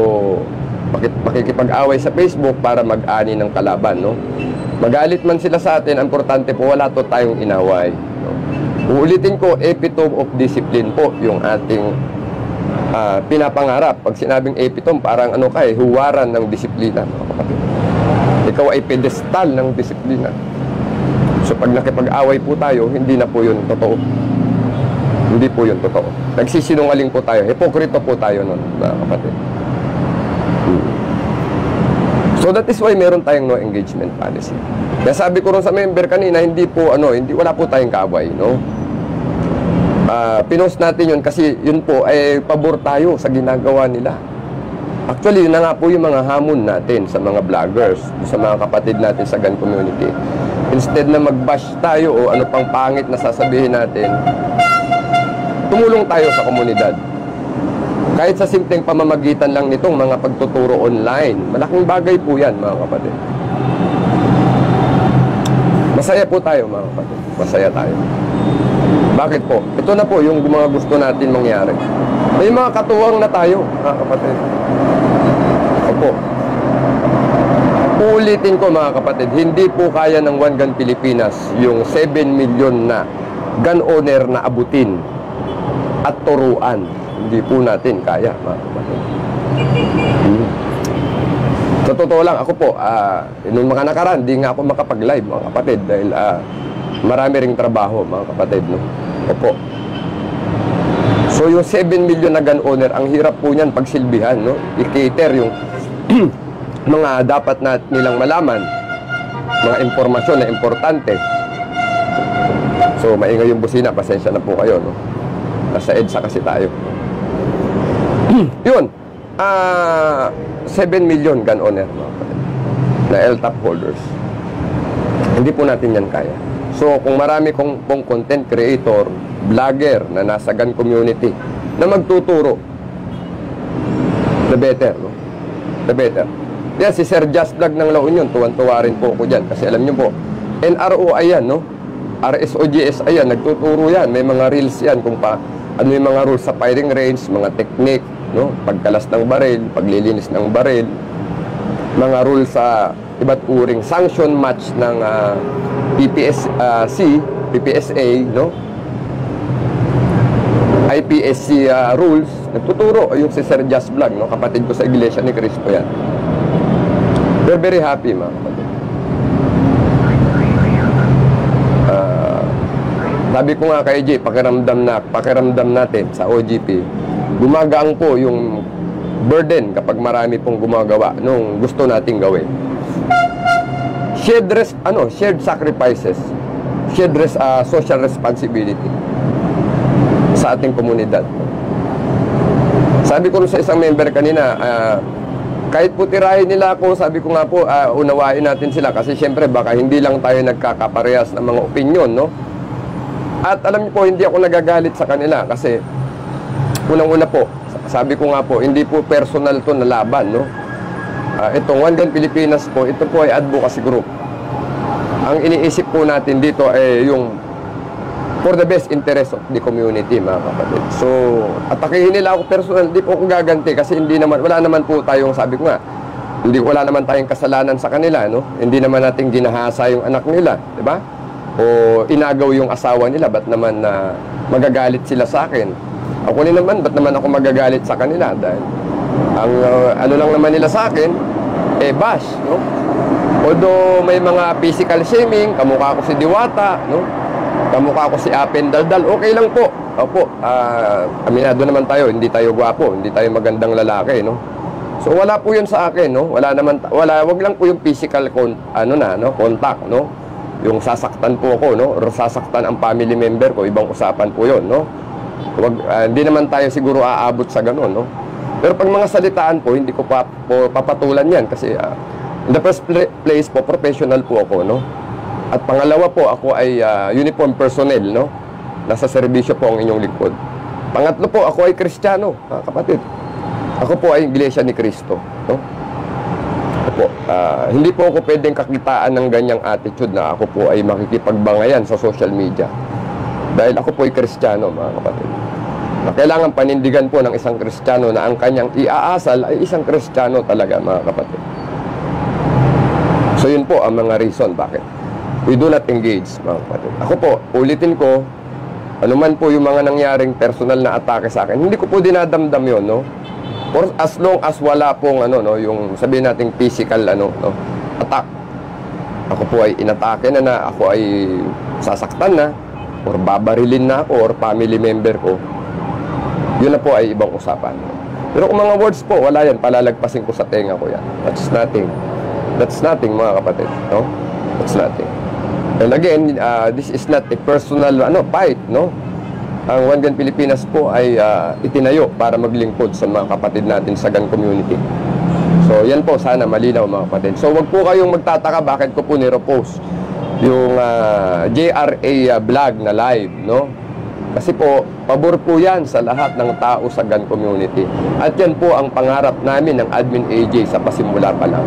makikipag-away sa Facebook para mag-ani ng kalaban, no? Magalit man sila sa atin, ang importante po wala to tayong inaway, no? Uulitin ko, epitome of discipline po yung ating pinapangarap. Pag sinabing epitome, parang ano ka huwaran ng disiplina. Ikaw ay pedestal ng disiplina. So pag nakipag-away po tayo, hindi na po yun totoo. Hindi po yun totoo. Nagsisinungaling po tayo. Hipokrito po tayo nun, mga kapatid. So that is why meron tayong no engagement policy. Kaya sabi ko rin sa member kanina, wala po tayong kaaway, no? Pinost natin yun kasi yun po ay pabor tayo sa ginagawa nila. Actually, yun na nga po yung mga hamon natin sa mga vloggers, sa mga kapatid natin sa gun community. Instead na mag-bash tayo o ano pang pangit na sasabihin natin, tumulong tayo sa komunidad. Kahit sa simpleng pamamagitan lang nitong mga pagtuturo online, malaking bagay po yan, mga kapatid. Masaya po tayo, mga kapatid. Masaya tayo. Bakit po? Ito na po yung mga gusto natin mangyari. May mga katuwang na tayo, mga kapatid. Opo. Ulitin ko, mga kapatid, hindi po kaya ng One Gun Pilipinas yung 7 million na gun owner na abutin at turuan. Hindi po natin kaya, mga kapatid. Sa totoo lang, ako po, nung mga nakaraan, di nga ako makapag-live, mga kapatid, dahil marami ring trabaho, mga kapatid, no? Opo. So, yung 7 million na gun owner, ang hirap po niyan pagsilbihan, no? I-cater yung mga dapat nilang malaman, mga impormasyon na importante. So, maingay yung busina, pasensya na po kayo, no? Nasa EDSA kasi tayo. Yun, 7 million gun owner, mga kapatid, na LTAP holders. Hindi po natin yan kaya. So, kung marami pong content creator, vlogger na nasa gun community na magtuturo, the better, no? The better. Yan, si Sir Just Vlog ng La Union, tuwan-tuwa rin po ako dyan. Kasi alam nyo po, NRO ayan, no? RSOGS ayan, nagtuturo yan. May mga reels yan kung ano yung mga rules sa firing range, mga technique, no? Pagkalas ng baril, paglilinis ng baril, mga rules sa iba't uring sanction match ng PPSA, no? IPSC rules, nagtuturo yung si Sir Just Vlog, no? Kapatid ko sa Iglesia ni Cristo yan. We're very happy, mga kapatid. Sabi ko nga kay Jay, pakiramdam natin sa OGP, gumagaang po yung burden kapag marami pong gumagawa nung gusto nating gawin. Shared sacrifices, shared social responsibility sa ating komunidad. Sabi ko sa isang member kanina, kahit po tirahin nila ako, sabi ko nga po, unawain natin sila kasi syempre baka hindi lang tayo nagkakaparehas ng mga opinion, no? At alam niyo po, hindi ako nagagalit sa kanila kasi unang-una po, sabi ko nga po, hindi po personal to na laban, no? Itong One Gun Pilipinas po, ito po ay advocacy group. Ang iniisip po natin dito ay yung for the best interest of the community, mga kapatid. So, atakihin nila ako personal, hindi po ako gaganti kasi wala naman po tayong, sabi ko nga, wala naman tayong kasalanan sa kanila, no? Hindi naman natin ginahasa yung anak nila, di ba? O inagaw yung asawa nila, ba't naman magagalit sila sa akin? Ako naman, ba't naman ako magagalit sa kanila? Dahil ang ano lang naman nila sa akin, bash, no? Although may mga physical shaming, kamukha ko si Diwata, no? Kamukha ko si Apen Daldal, okay lang po. opo, aminado naman tayo, hindi tayo gwapo, hindi tayo magandang lalaki, no? So wala po 'yun sa akin, no? Wag lang po yung physical contact, no? Yung sasaktan po ako, no? Or sasaktan ang family member ko, ibang usapan po 'yon, no? Hindi naman tayo siguro aabot sa gano'n, no? Pero pag mga salitaan po, hindi ko papatulan 'yan kasi in the first place po, professional po ako, no? At pangalawa po, ako ay uniform personnel, no? Nasa serbisyo po ang inyong lingkod. Pangatlo po, ako ay Kristiyano, mga kapatid. Ako po ay Iglesia ni Cristo, no? Opo, hindi po ako pwedeng kakitaan ng ganyang attitude na ako po ay makikipagbangayan sa social media. Dahil ako po ay Kristiyano, mga kapatid. Na kailangan panindigan po ng isang Kristiyano na ang kanyang iaasal ay isang Kristiyano talaga, mga kapatid. So yun po ang mga reason bakit we do not engage, mga kapatid. Ako po, ulitin ko, anuman po yung mga nangyaring personal na atake sa akin, hindi ko po dinadamdam yun, no? For as long as wala pong yung sabihin nating physical attack. Ako po ay inatake na ako ay sasaktan na or babarilin na ako or family member ko. Yun na po ay ibang usapan. Pero kung mga words po, wala yan, palalagpasin ko sa tenga ko yan. That's nothing. That's nothing, mga kapatid, no? That's nothing. And again, this is not a personal fight, no? Ang One Gun Pilipinas po ay itinayo para maglingkod sa mga kapatid natin sa gun community. So, yan po, sana malinaw, mga kapatid. So, wag po kayong magtataka bakit ko po nirepost yung JRA vlog na live, no? Kasi po, pabor po yan sa lahat ng tao sa gun community. At yan po ang pangarap namin ng Admin AJ sa pasimula pa lang.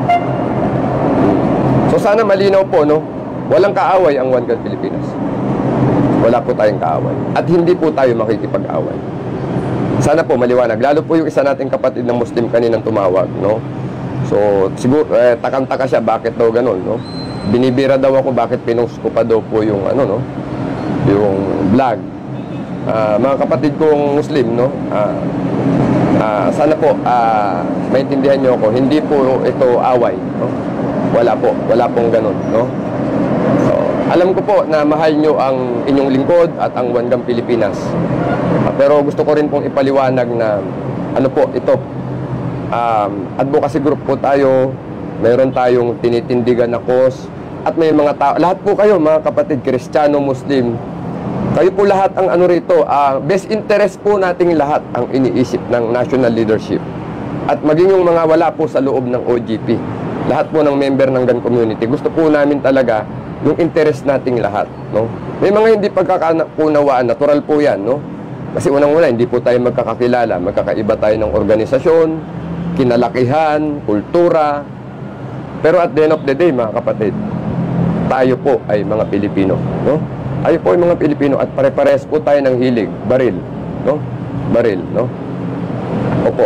So, sana malinaw po, no? Walang kaaway ang One Gun Pilipinas. Wala po tayong kaaway. At hindi po tayo makikipag-away. Sana po maliwanag. Lalo po yung isa nating kapatid ng Muslim kaninang tumawag, no? So, siguro, takang-taka siya, bakit daw ganun, no? Binibira daw ako, bakit pinost ko pa daw po yung, yung vlog. Mga kapatid kong Muslim, no? Sana po, maintindihan nyo ako, hindi po ito away, no? Wala pong ganun, no? So, alam ko po na mahal nyo ang inyong lingkod at ang One Gun Pilipinas. Pero gusto ko rin pong ipaliwanag na ito, advocacy group po tayo, mayroon tayong tinitindigan na cause, at may mga tao, lahat po kayo mga kapatid, Kristiyano, Muslim, kayo po lahat ang rito, best interest po nating lahat ang iniisip ng national leadership. At maging yung mga wala po sa loob ng OGP, lahat po ng member ng gun community, gusto po namin talaga yung interest nating lahat, no? May mga hindi pagkakaunawaan, natural po yan, no? Kasi unang-una, hindi po tayo magkakakilala, magkakaiba tayo ng organisasyon, kinalakihan, kultura. Pero at the end of the day, mga kapatid, tayo po ay mga Pilipino, no? Tayo po ay mga Pilipino at pare-pares po tayo ng hilig, baril, no? Baril, no? Opo.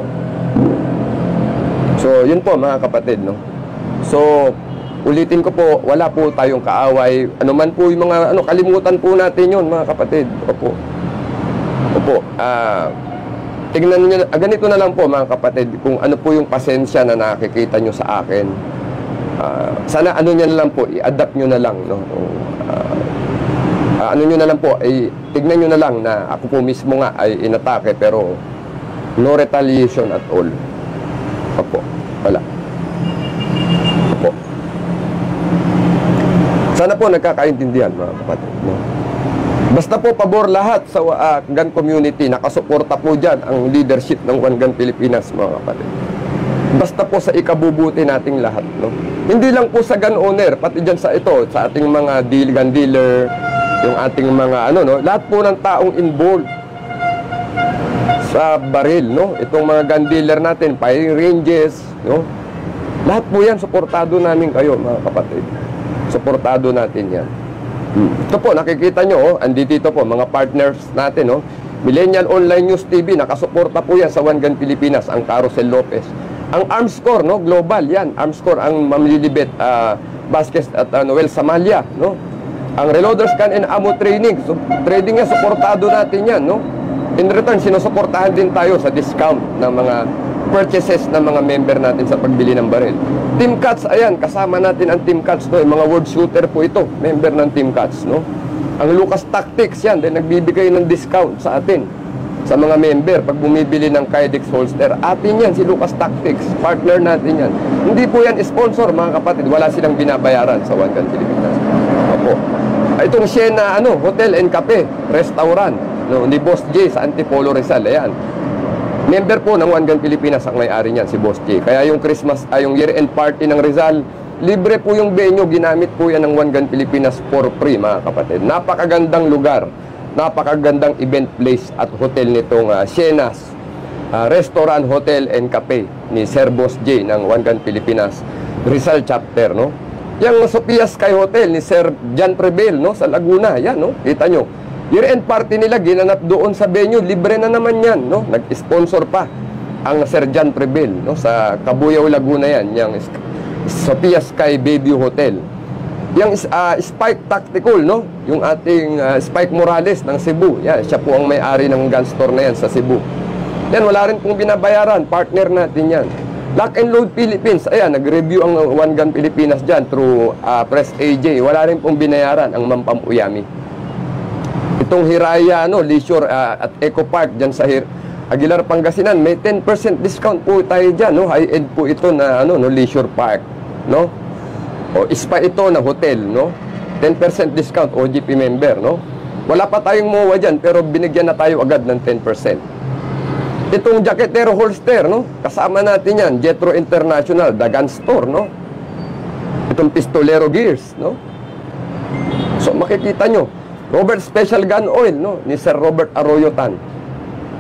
So, yun po mga kapatid, no? So, ulitin ko po, wala po tayong kaaway. Ano man po yung mga, kalimutan po natin yun, mga kapatid. Opo. Opo. Tingnan nyo, ganito na lang po, mga kapatid, kung ano po yung pasensya na nakikita nyo sa akin. Sana nyo na lang po, i-adapt nyo na lang, no? Nyo na lang po, tignan nyo na lang na ako po mismo nga ay inatake, pero no retaliation at all. Opo. Wala. Opo. Sana po nagkakaintindihan, mga kapatid, no? Basta po pabor lahat sa gun community, nakasuporta po dyan ang leadership ng One Gun Pilipinas, mga kapatid. Basta po sa ikabubuti nating lahat, no? Hindi lang po sa gun owner, pati dyan sa ating mga gun dealer, yung ating mga lahat po ng taong involved sa baril, no? Itong mga gun dealer natin, firing ranges, no? Lahat po yan, suportado namin kayo, mga kapatid. Suportado natin yan. Ito po, nakikita nyo, andito po, mga partners natin, no? Millennial Online News TV, nakasuporta po yan sa One Gun Pilipinas, ang Carosel Lopez. Ang Armscore, no? Global, yan. Armscore, ang Mamlilibet Vasquez at Noel Samalia, no? Ang Reloaders Gun and Ammo Training, so, trading yan, suportado natin yan, no? In return, sinusuportahan din tayo sa discount ng mga purchases ng mga member natin sa pagbili ng baril. Team Cats, ayan, kasama natin ang Team Cats, no? Yung mga world shooter po ito, member ng Team Cats, no? Ang Lucas Tactics yan, dahil nagbibigay ng discount sa atin, sa mga member, pag bumibili ng Kydex holster. Atin yan, si Lucas Tactics, partner natin yan. Hindi po yan sponsor, mga kapatid, wala silang binabayaran sa One Gun Pilipinas. Opo. Itong Siena, Hotel and Cafe, Restaurant, ni Boss J sa Antipolo Rizal, ayan. Member po ng One Gun Pilipinas ang may-ari niyan, si Boss J. Kaya yung yung year-end party ng Rizal, libre po yung venue, ginamit po yan ng One Gun Pilipinas for free, mga kapatid. Napakagandang lugar, napakagandang event place at hotel nitong Siena's Restaurant, Hotel and Cafe ni Sir Boss J ng One Gun Pilipinas Rizal Chapter, no? Yung Sophia Sky Hotel ni Sir John Preble, no? Sa Laguna, yan, no? Kita nyo. Year-end party nila, ginanap doon sa venue, libre na naman yan, no? Nag-sponsor pa ang Sir John Preble, no? Sa Cabuyao, Laguna yan, yung Sophia Sky Bayview Hotel. Yung Spike Tactical, no? Yung ating Spike Morales ng Cebu. Yan, siya po ang may-ari ng gun store na yan sa Cebu. Yan, wala rin pong binabayaran. Partner natin yan. Lock and Load Philippines. Ayan, nag-review ang One Gun Pilipinas dyan through Press AJ. Wala rin pong binayaran ang Mampam Uyami. Itong Hiraya, Leisure at Eco Park dyan sa Aguilar, Pangasinan, may 10% discount po tayo dyan, no? High-end po ito na Leisure Park, no? O spa ito na hotel, no? 10% discount OGP member, no? Wala pa tayong MOA dyan, pero binigyan na tayo agad ng 10%. Itong Jacketero Holster, no? Kasama natin yan, Jetro International, The Gun Store, no? Itong Pistolero Gears, no? So makikita nyo, Robert Special Gun Oil, no? Ni Sir Robert Arroyo Tan.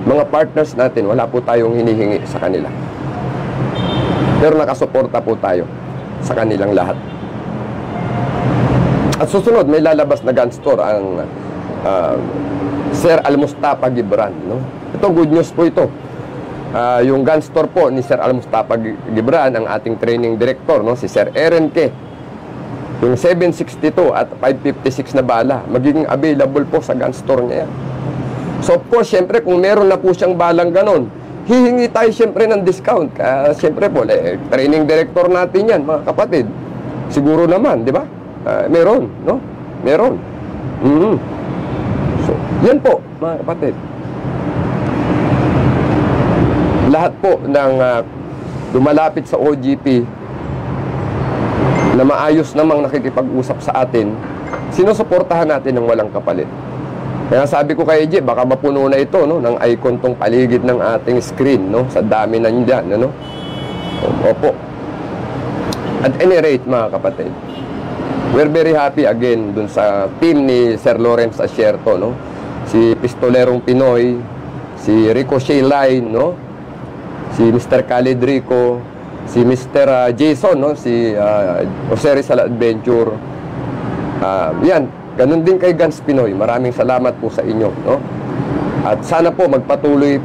Mga partners natin, wala po tayong hinihingi sa kanila. Pero nakasuporta po tayo sa kanilang lahat. At susunod, may lalabas na gun store ang Sir Al-Mustafa Gibran, no? Ito, good news po ito. Yung gun store po ni Sir Al-Mustafa Gibran, ang ating training director, no? Si Sir Eren Ke. Yung 762 at 556 na bala, magiging available po sa gun store niya yan. So of course, syempre, kung meron na po siyang balang ganon, hihingi tayo syempre ng discount. Syempre po, training director natin yan, mga kapatid. Siguro naman, di ba? Meron, no? Meron. So, yan po, mga kapatid. Lahat po ng lumalapit sa OGP na maayos namang nakikipag-usap sa atin, sinusuportahan natin ng walang kapalit. Kaya sabi ko kay EJ, baka mapuno na ito, no, ng icon tong paligid ng ating screen, no, sa dami na dyan, no? Opo. At any rate, mga kapatid, we're very happy again dun sa team ni Sir Lawrence Asierto, no? Si Pistolerong Pinoy, si Ricochet Line, no? Si Mr. Khalid Rico, si Mr. Jason, no? Si Jose Rizal Adventure. Yan. Ganun din kay Guns Pinoy. Maraming salamat po sa inyo, no? At sana po magpatuloy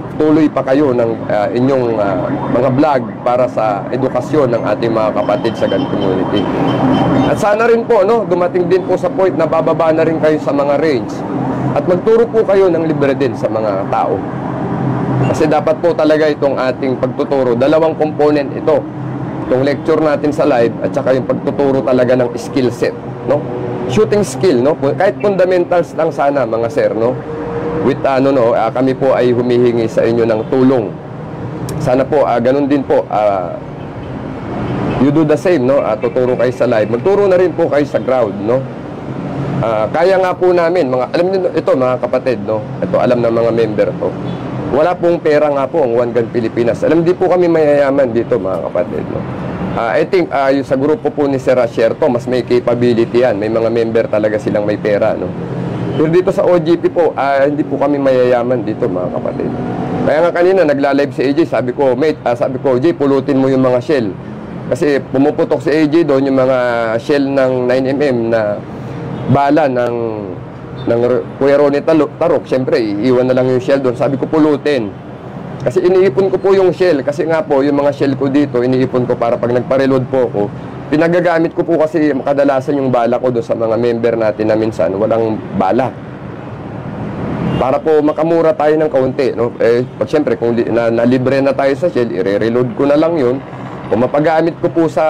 pa kayo ng inyong mga vlog para sa edukasyon ng ating mga kapatid sa gun community. At sana rin po, no, dumating din po sa point na bababa na rin kayo sa mga range. At magturo po kayo ng libre din sa mga tao. Kasi dapat po talaga itong ating pagtuturo. Dalawang component ito. Itong lecture natin sa live at saka yung pagtuturo talaga ng skill set, no? Shooting skill, no? Kahit fundamentals lang sana, mga sir, no? With kami po ay humihingi sa inyo ng tulong. Sana po ganun din po, you do the same, no? Tuturo kayo sa live. Magturo na rin po kayo sa ground, no? Kaya nga po namin, alam niyo ito, mga kapatid, no? Ito, alam ng mga member to. Wala pong pera nga po ang One Gun Pilipinas. Alam, di po kami mayayaman dito, mga kapatid, no? I think yung sa grupo po ni Sir Asierto, mas may capability yan. May mga member talaga silang may pera, no? Pero dito sa OGP po, hindi po kami mayayaman dito, mga kapatid. Kaya nga kanina, nagla-live si AJ, sabi ko, mate, sabi ko, AJ, pulutin mo yung mga shell. Kasi pumuputok si AJ doon yung mga shell ng 9mm na bala ng Kuya Ronnie Tarok. Siyempre, iiwan na lang yung shell doon. Sabi ko, pulutin. Kasi iniipon ko po yung shell. Kasi nga po, yung mga shell ko dito, iniipon ko para pag nagpa-reload po ako, pinagagamit ko po kasi kadalasan yung bala ko doon sa mga member natin na minsan walang bala. Para po makamura tayo ng kaunti, no? Pag siyempre, kung nalibre na tayo sa shell, i-reload ko na lang yun. Kung mapagamit ko po sa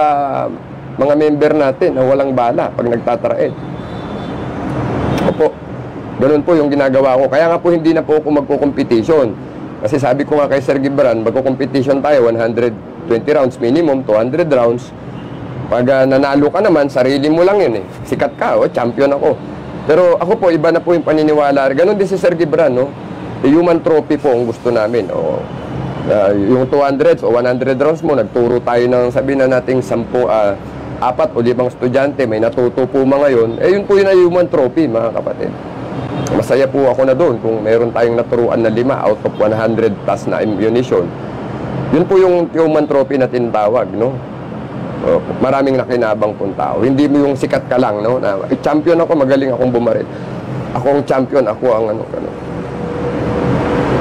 mga member natin na walang bala pag nagtatraed. Opo. Ganun po yung ginagawa ko. Kaya nga po hindi na po ako magko-competition. Kasi sabi ko nga kay Sir Gibran, magko-competition tayo, 120 rounds minimum, 200 rounds. Pag nanalo ka naman, sarili mo lang yun eh. Sikat ka, champion ako. Pero ako po, iba na po yung paniniwala. Ganun din si Sir Gibran, no? Human trophy po ang gusto namin. Yung 200 o 100 rounds mo, nagturo tayo ng sabihin na nating 4 o 5 estudyante, may natuto po mga yun. Yun po yun na human trophy, mga kapatid. Masaya po ako na doon kung meron tayong naturuan na 5 out of 100 plus na ammunition. Yun po yung human trophy na tinatawag, no? Maraming nakinabang pong tao. Hindi mo yung sikat ka lang, no? Na, champion ako, magaling akong bumaril. Ako ang champion, ako ang ano.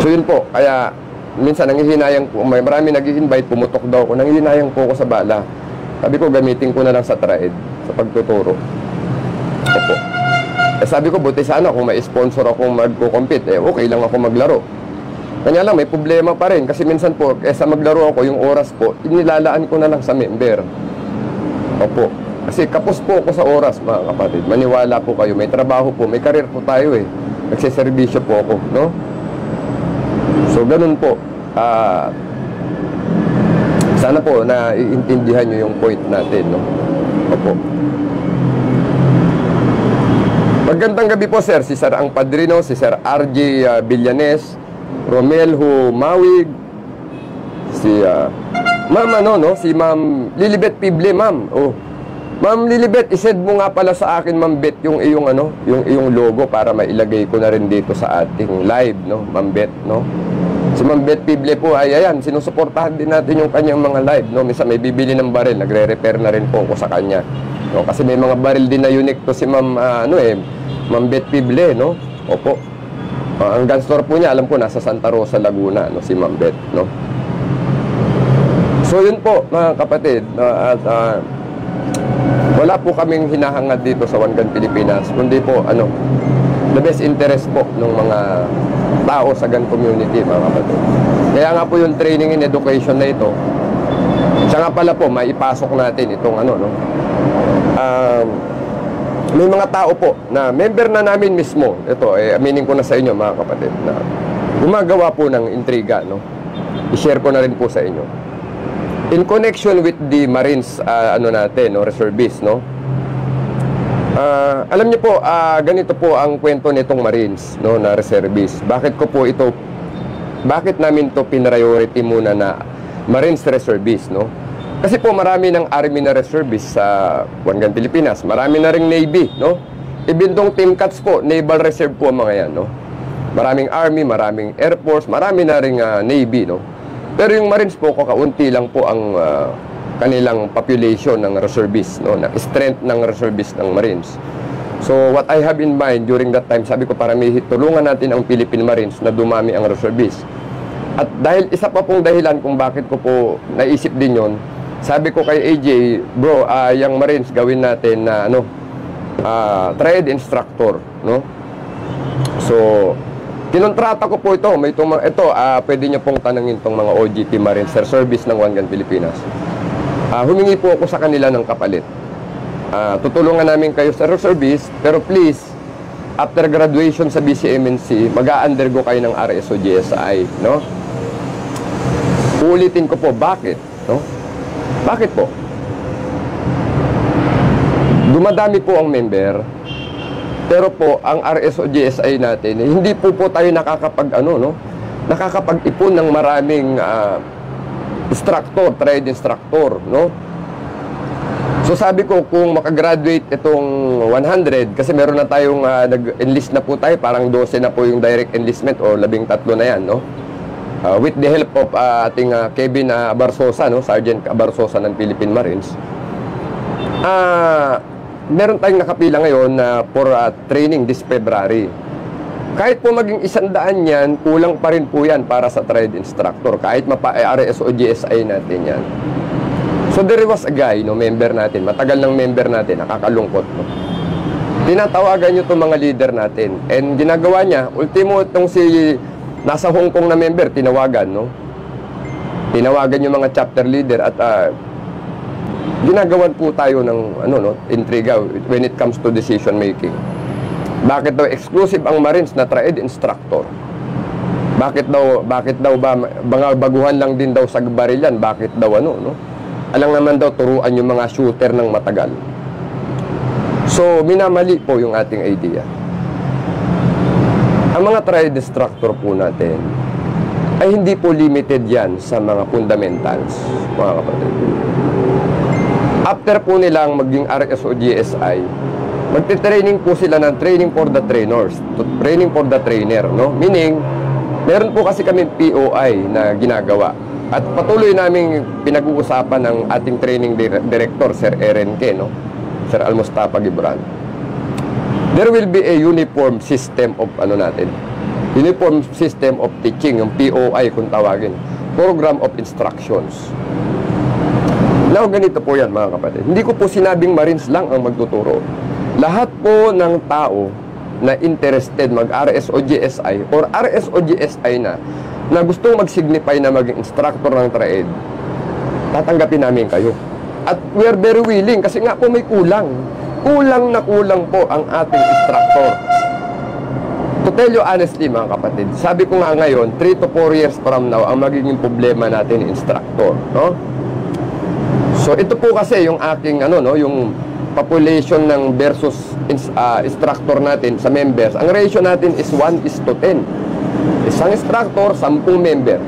So yun po, kaya minsan nangihinayang po, marami nag-i-invite, pumutok daw ako, nangihinayang po ako sa bala. Sabi ko, gamitin ko na lang sa trade, sa pagtuturo. Opo. Sabi ko, buti sana kung may sponsor akong magko-compete, okay lang ako maglaro. Kanya lang, may problema pa rin. Kasi minsan po, kesa maglaro ako, yung oras po, inilalaan ko na lang sa member. Opo. Kasi kapos po ako sa oras, mga kapatid. Maniwala po kayo, may trabaho po, may career po tayo eh. Nagsiservisyo po ako, no? So, ganun po. Sana po na iintindihan nyo yung point natin, no? Opo. Magandang gabi po, sir. Si Sir Ang Padrino, si Sir RJ Villanes, Romel Humawig, si Ma'am si Ma'am Lilibet Pible, ma'am. Ma'am Lilibet, isend mo nga pala sa akin, Ma'am Bet, yung iyong logo para mailagay ko na rin dito sa ating live, no? Ma'am Bet, no? Si Ma'am Bet Pible po ay ayan, sinusuportahan din natin yung kanyang mga live, no? Minsan may bibili ng baril, nagre-repair na rin po ako sa kanya. No, kasi may mga baril din na unique to si Ma'am Ma'am Bet Pible, no? Opo. Ang gun store po niya, alam ko nasa Santa Rosa, Laguna, no, si Ma'am Bet, no? So yun po, mga kapatid, wala po kaming hinahangad dito sa One Gun Pilipinas, kundi po the best interest po ng mga tao sa gun community, mga kapatid. Kaya nga po yung training and education na ito, siya nga pala po, maipasok natin itong may mga tao po na member na namin mismo, ito, aminin ko na sa inyo, mga kapatid, na gumagawa po ng intriga, no? I-share ko na rin po sa inyo. In connection with the Marines, natin, no, reservists, no? Alam niyo po, ganito po ang kwento nitong Marines, no, na reservists. Bakit namin to pinriority muna na Marines reservists, no? Kasi po marami ng Army na reservists sa One Gun Pilipinas. Marami na ring Navy, no? Ibindong Team Cats po, Naval Reserve po ang mga yan, no? Maraming Army, maraming Air Force, marami na ring Navy, no? Pero yung Marines po, kakaunti lang po ang kanilang population ng reservists, no? Na strength ng reservists ng Marines. So, what I have in mind during that time, sabi ko, para may tulungan natin ang Philippine Marines na dumami ang reservists. At dahil isa pa pong dahilan kung bakit ko po naisip din yon, sabi ko kay AJ, bro, yung Marines gawin natin na trade instructor, no? So, kinontrata ko po ito. Pwede niyo pong tanungin tong mga OGT Marines service ng One Gun Pilipinas. Humingi po ako sa kanila ng kapalit. Tutulungan namin kayo sa reservice, pero please, after graduation sa BCMNC, mag-a-undergo kayo ng RSO GSI, no? Ulitin ko po, bakit, no? Bakit po? Dumadami po ang member, pero po ang RSO GSI natin, hindi po tayo nakakapag-ipon ng maraming trade instructor, no? So sabi ko, kung makagraduate itong 100, kasi meron na tayong nag-enlist na po tayo, parang 12 na po yung direct enlistment o 13 na yan, no? With the help of ating Kevin Abarsosa, no? Sergeant Abarsosa ng Philippine Marines. Meron tayong nakapila ngayon for training this February. Kahit po maging 100 yan, kulang pa rin po yan para sa trade instructor. Kahit RSO GSI natin yan. So there was a guy, no, member natin, matagal ng member natin, nakakalungkot, no? Tinatawagan nyo itong mga leader natin. And ginagawa niya, ultimo itong nasa Hong Kong na member, tinawagan, no? Tinawagan yung mga chapter leader at ginagawan po tayo ng intriga when it comes to decision making. Bakit daw exclusive ang Marines na TRAED instructor? Bakit daw ba mga baguhan lang din daw sa barilyan? Bakit daw ano, no? Alang naman daw turuan yung mga shooter ng matagal. So, minamali po yung ating idea. Ang mga TRAED instructor po natin ay hindi po limited yan sa mga fundamentals, mga kapatid. After po nilang maging RSO GSI, magte-training po sila ng training for the trainers, training for the trainer, no? Meaning, meron po kasi kami POI na ginagawa. At patuloy naming pinag-uusapan ng ating training director, Sir RNK, no? Sir Al-Mustafa Gibran. There will be a uniform system of uniform system of teaching, yung POI kung tawagin, Program of Instructions. Now, ganito po yan, mga kapatid. Hindi ko po sinabing Marines lang ang magtuturo. Lahat po ng tao na interested mag-RSO GSI or RSO GSI na gustong mag-signify na maging instructor ng TRAED, tatanggapin namin kayo. At we are very willing kasi nga po may kulang. Kulang na kulang po ang ating instructor. To tell you honestly, mga kapatid, sabi ko nga ngayon, 3 to 4 years from now, ang magiging problema natin instructor, no? So ito po kasi yung aking yung population ng versus instructor natin sa members. Ang ratio natin is 1:10. Isang instructor, 10 member.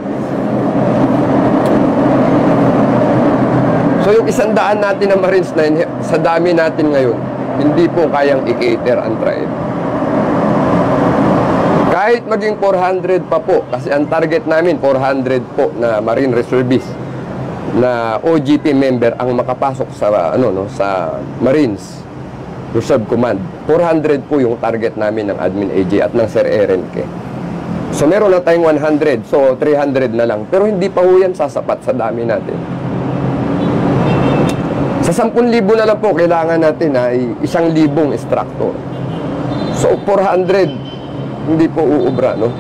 So yung 100 natin na Marines na sa dami natin ngayon, hindi po kayang i-cater ang TRAED. Kahit maging 400 pa po, kasi ang target namin 400 po na Marine Reservist na OGP member ang makapasok sa sa Marines Reserve Command. 400 po yung target namin ng Admin AJ at ng Sir RNK. So meron na tayong 100, so 300 na lang. Pero hindi pa ho yan sasapat sa dami natin. Sa 10,000 na lang po kailangan natin ay 1,000 instructor. So 400 hindi po uubra, no?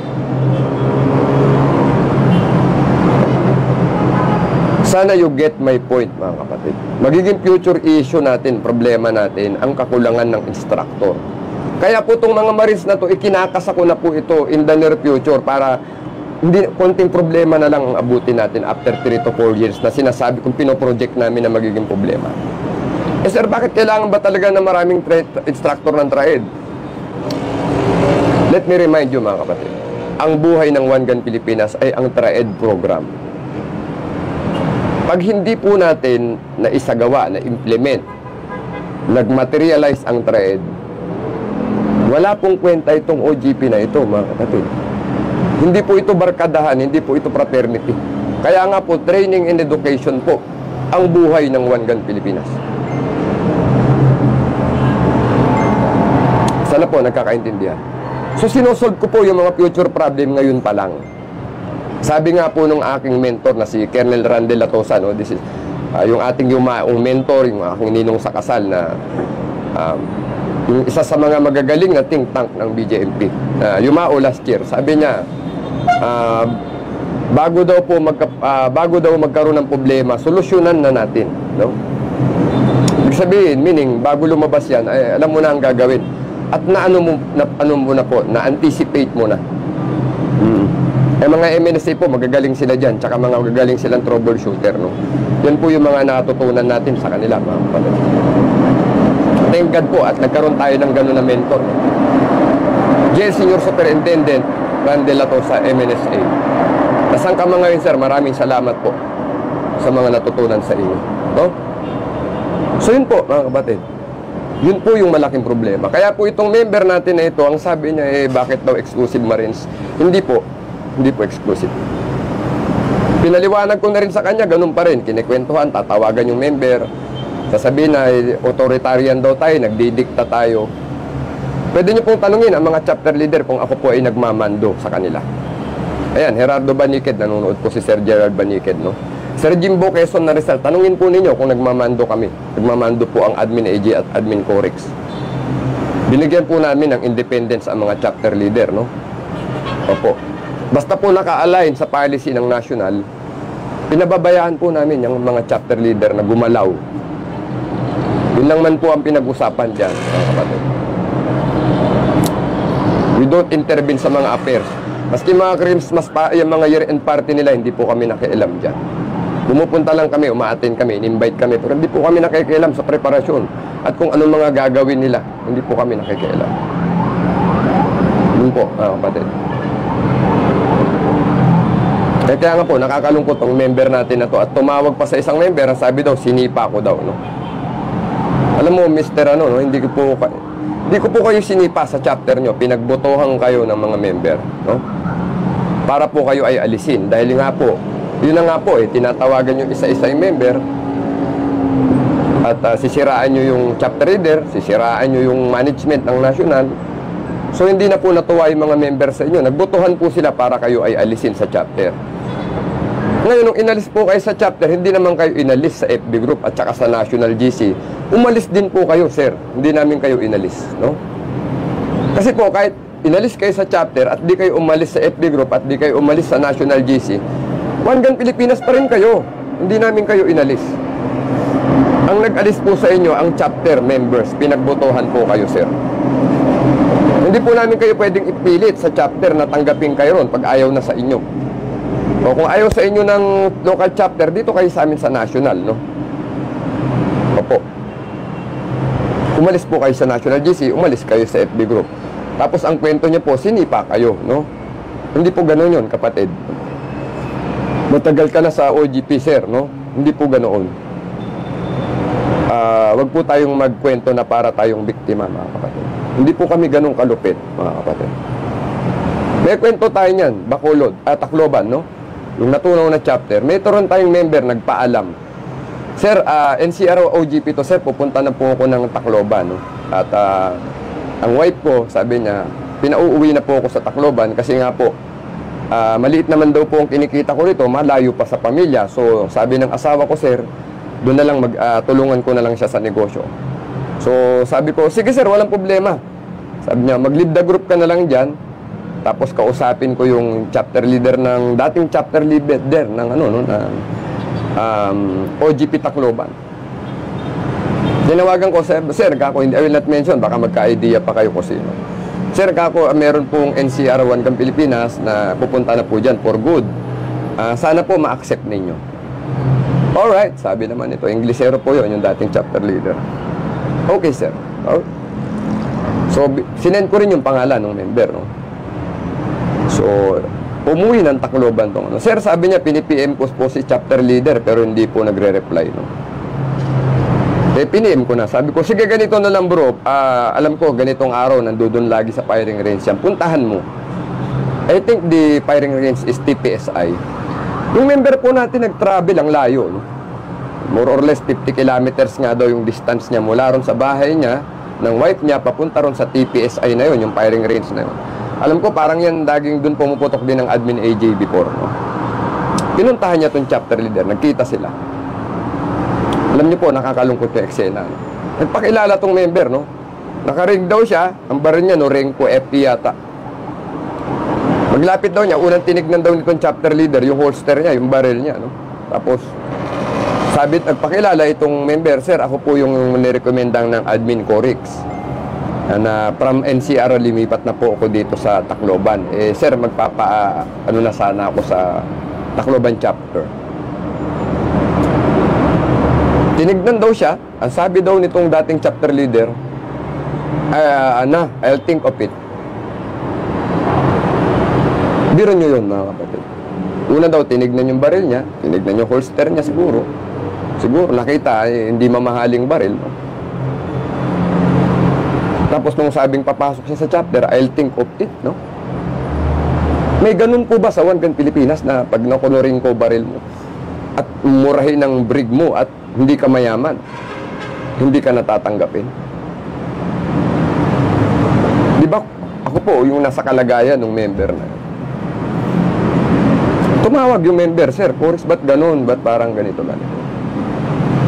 Sana you get my point, mga kapatid. Magiging future issue natin, problema natin, ang kakulangan ng instructor. Kaya po itong mga Marines na to, ikinakas ako na po ito in the near future para hindi, konting problema na lang ang abutin natin after 3 to 4 years na sinasabi kong pinoproject namin na magiging problema. Eh sir, bakit kailangan ba talaga na maraming instructor ng TRAED? Let me remind you, mga kapatid, ang buhay ng One Gun Pilipinas ay ang TRAED program. Pag hindi po natin na isagawa, na implement, nag-materialize ang TRAED, wala pong kwenta itong OGP na ito, mga kapatid. Hindi po ito barkadahan, hindi po ito fraternity. Kaya nga po, training and education po ang buhay ng One Gun Pilipinas. Sana po, nagkakaintindihan. So, sinosolve ko po yung mga future problem ngayon pa lang. Sabi nga po nung aking mentor na si Colonel Randel Latosa, no, this is, yung ating yumaong mentor, yung aking ninong sa kasal na yung isa sa mga magagaling na think tank ng BJMP, yumao last year. Sabi niya, bago daw magkaroon ng problema, solusyonan na natin, no? Ibig sabihin, meaning bago lumabas yan, ay alam mo na ang gagawin. At na-anticipate mo na. Eh mga MNSA po, magagaling sila dyan, tsaka mga magagaling silang troubleshooter, no? Yan po yung mga natutunan natin sa kanila, mga kapatid. Thank God po at nagkaroon tayo ng gano'n na mentor. J. Senior Superintendent Randel Latosa, MNSA. Nasaan ka mga ngayon, sir? Maraming salamat po sa mga natutunan sa inyo, no? So yun po, mga kapatid. Yun po yung malaking problema. Kaya po itong member natin na ito, ang sabi niya, bakit daw exclusive Marines? Hindi po exclusive. Pinaliwanag ko na rin sa kanya, ganun pa rin. Kinikwentuhan, tatawagan yung member. Sasabihin na authoritarian daw tayo, nagdidikta tayo. Pwede niyo pong tanungin ang mga chapter leader kung ako po ay nagmamando sa kanila. Ayan, Gerardo Baniked, nanonood po si Sir Gerard Baniked, no? Sir Jimbo Quezon na Rizal, tanungin po ninyo kung nagmamando kami. Nagmamando po ang Admin AJ at Admin Corex. Binigyan po namin ng independence ang mga chapter leader, no? Opo. Basta po naka-align sa policy ng national, pinababayaan po namin yung mga chapter leader na gumalaw. Yun lang man po ang pinag-usapan dyan, mga kapatid. We don't intervene sa mga affairs. Maski mga Christmas yung mga year-end party nila, hindi po kami nakialam dyan. Pumupunta lang kami, uma-attend kami, in-invite kami, pero hindi po kami nakikialam sa preparasyon. At kung anong mga gagawin nila, hindi po kami nakikialam. Yun po, kapatid. Kaya nga po, nakakalungkot ang member natin na to. At tumawag pa sa isang member, ang sabi daw, sinipa ko daw, no? Alam mo, Mr. Ano, no, hindi ko po kayo sinipa sa chapter nyo. Pinagbotohan kayo ng mga member, no? Para po kayo ay alisin. Dahil nga po, yun na nga po, tinatawagan yung isa-isa yung member. At sisiraan nyo yung chapter leader, sisiraan nyo yung management ng national. So, hindi na po natuwa yung mga member sa inyo. Nagbotohan po sila para kayo ay alisin sa chapter. Ngayon, nung inalis po kayo sa chapter, hindi naman kayo inalis sa FB group at saka sa National GC. Umalis din po kayo, sir. Hindi namin kayo inalis, no? Kasi po, kahit inalis kayo sa chapter at di kayo umalis sa FB group at di kayo umalis sa National GC, One Gun Pilipinas pa rin kayo. Hindi namin kayo inalis. Ang nag-alis po sa inyo, ang chapter members. Pinagbotohan po kayo, sir. Hindi po namin kayo pwedeng ipilit sa chapter na tanggapin kayo ron pag ayaw na sa inyo. O kung ayaw sa inyo ng local chapter, dito kayo sa amin sa national, no? Opo. Umalis po kayo sa National GC, umalis kayo sa FB group. Tapos ang kwento niyo po, sinipa kayo, no? Hindi po ganoon yun, kapatid. Matagal ka na sa OGP, sir, no? Hindi po ganoon. Wag po tayong magkwento na para tayong biktima, mga kapatid. Hindi po kami ganun kalupit, mga kapatid. May kwento tayo niyan, Bacolod, Tacloban, no? Yung natunaw na chapter, may turon tayong member nagpaalam. Sir, NCR OGP to, sir, pupunta na po ako ng Tacloban, no? At ang wife ko, sabi niya, pinauuwi na po ako sa Tacloban kasi nga po, maliit naman daw po ang kinikita ko rito, malayo pa sa pamilya. So, sabi ng asawa ko, sir, doon na lang tulungan ko na lang siya sa negosyo. So, sabi ko, sige sir, walang problema. Sabi niya, mag-lead the group ka na lang dyan. Tapos kausapin ko yung chapter leader ng, dating chapter leader ng OGP Tacloban. Tinawagan ko, sir, kako, I will not mention, baka magka-idea pa kayo kung sino. Sir, kako, meron pong NCR One Gun Pilipinas na pupunta na po dyan for good. Sana po ma-accept ninyo. Alright, sabi naman ito, Inglesero po yun, yung dating chapter leader. Okay, sir. Okay. So, sinend ko rin yung pangalan ng member, no? So, umuwi ng Tacloban tong ano. Sir, sabi niya, pinipm ko po si chapter leader, pero hindi po nagre-reply, no? PNM ko na. Sabi ko, sige, ganito na lang, bro. Alam ko, ganitong araw, nandoon lagi sa firing range yan. Puntahan mo. I think the firing range is TPSI. Yung member po natin nag-travel ang layo, no? More or less 50 kilometers nga daw yung distance niya mula ron sa bahay niya, ng wife niya, papunta ron sa TPSI na yun, yung firing range na yun. Alam ko, parang yan, daging dun pumuputok din ng admin AJ before, no? Pinuntahan niya itong chapter leader, nagkita sila. Alam niyo po, nakakalungkot yung eksena, no? Nagpakilala tong member, no? Nakaring daw siya, ang baril niya, no, Renko FP yata. Maglapit daw niya, unang tinignan daw nitong chapter leader, yung holster niya, yung baril niya, no? Tapos, sabi, nagpakilala itong member, sir, ako po yung nirekomendang ng admin Corix. Na from NCR, limipat na po ako dito sa Tacloban. Sir, ano na sana ako sa Tacloban chapter. Tinignan daw siya, ang sabi daw nitong dating chapter leader, I'll think of it. Biro nyo yun, mga kapatid. Una daw, tinignan yung baril niya, tinignan yung holster niya siguro. Siguro, nakita, hindi mamahaling baril, no? Tapos nung sabing papasok siya sa chapter, I'll think of it, no? May ganun po ba sa One Gun Pilipinas na pag nakoloring ko baril mo at murahin ng brig mo at hindi ka mayaman, hindi ka natatanggapin? Di ba ako po yung nasa kalagayan ng member na tumawag yung member, sir, Corix, ba't ganun? Ba't parang ganito?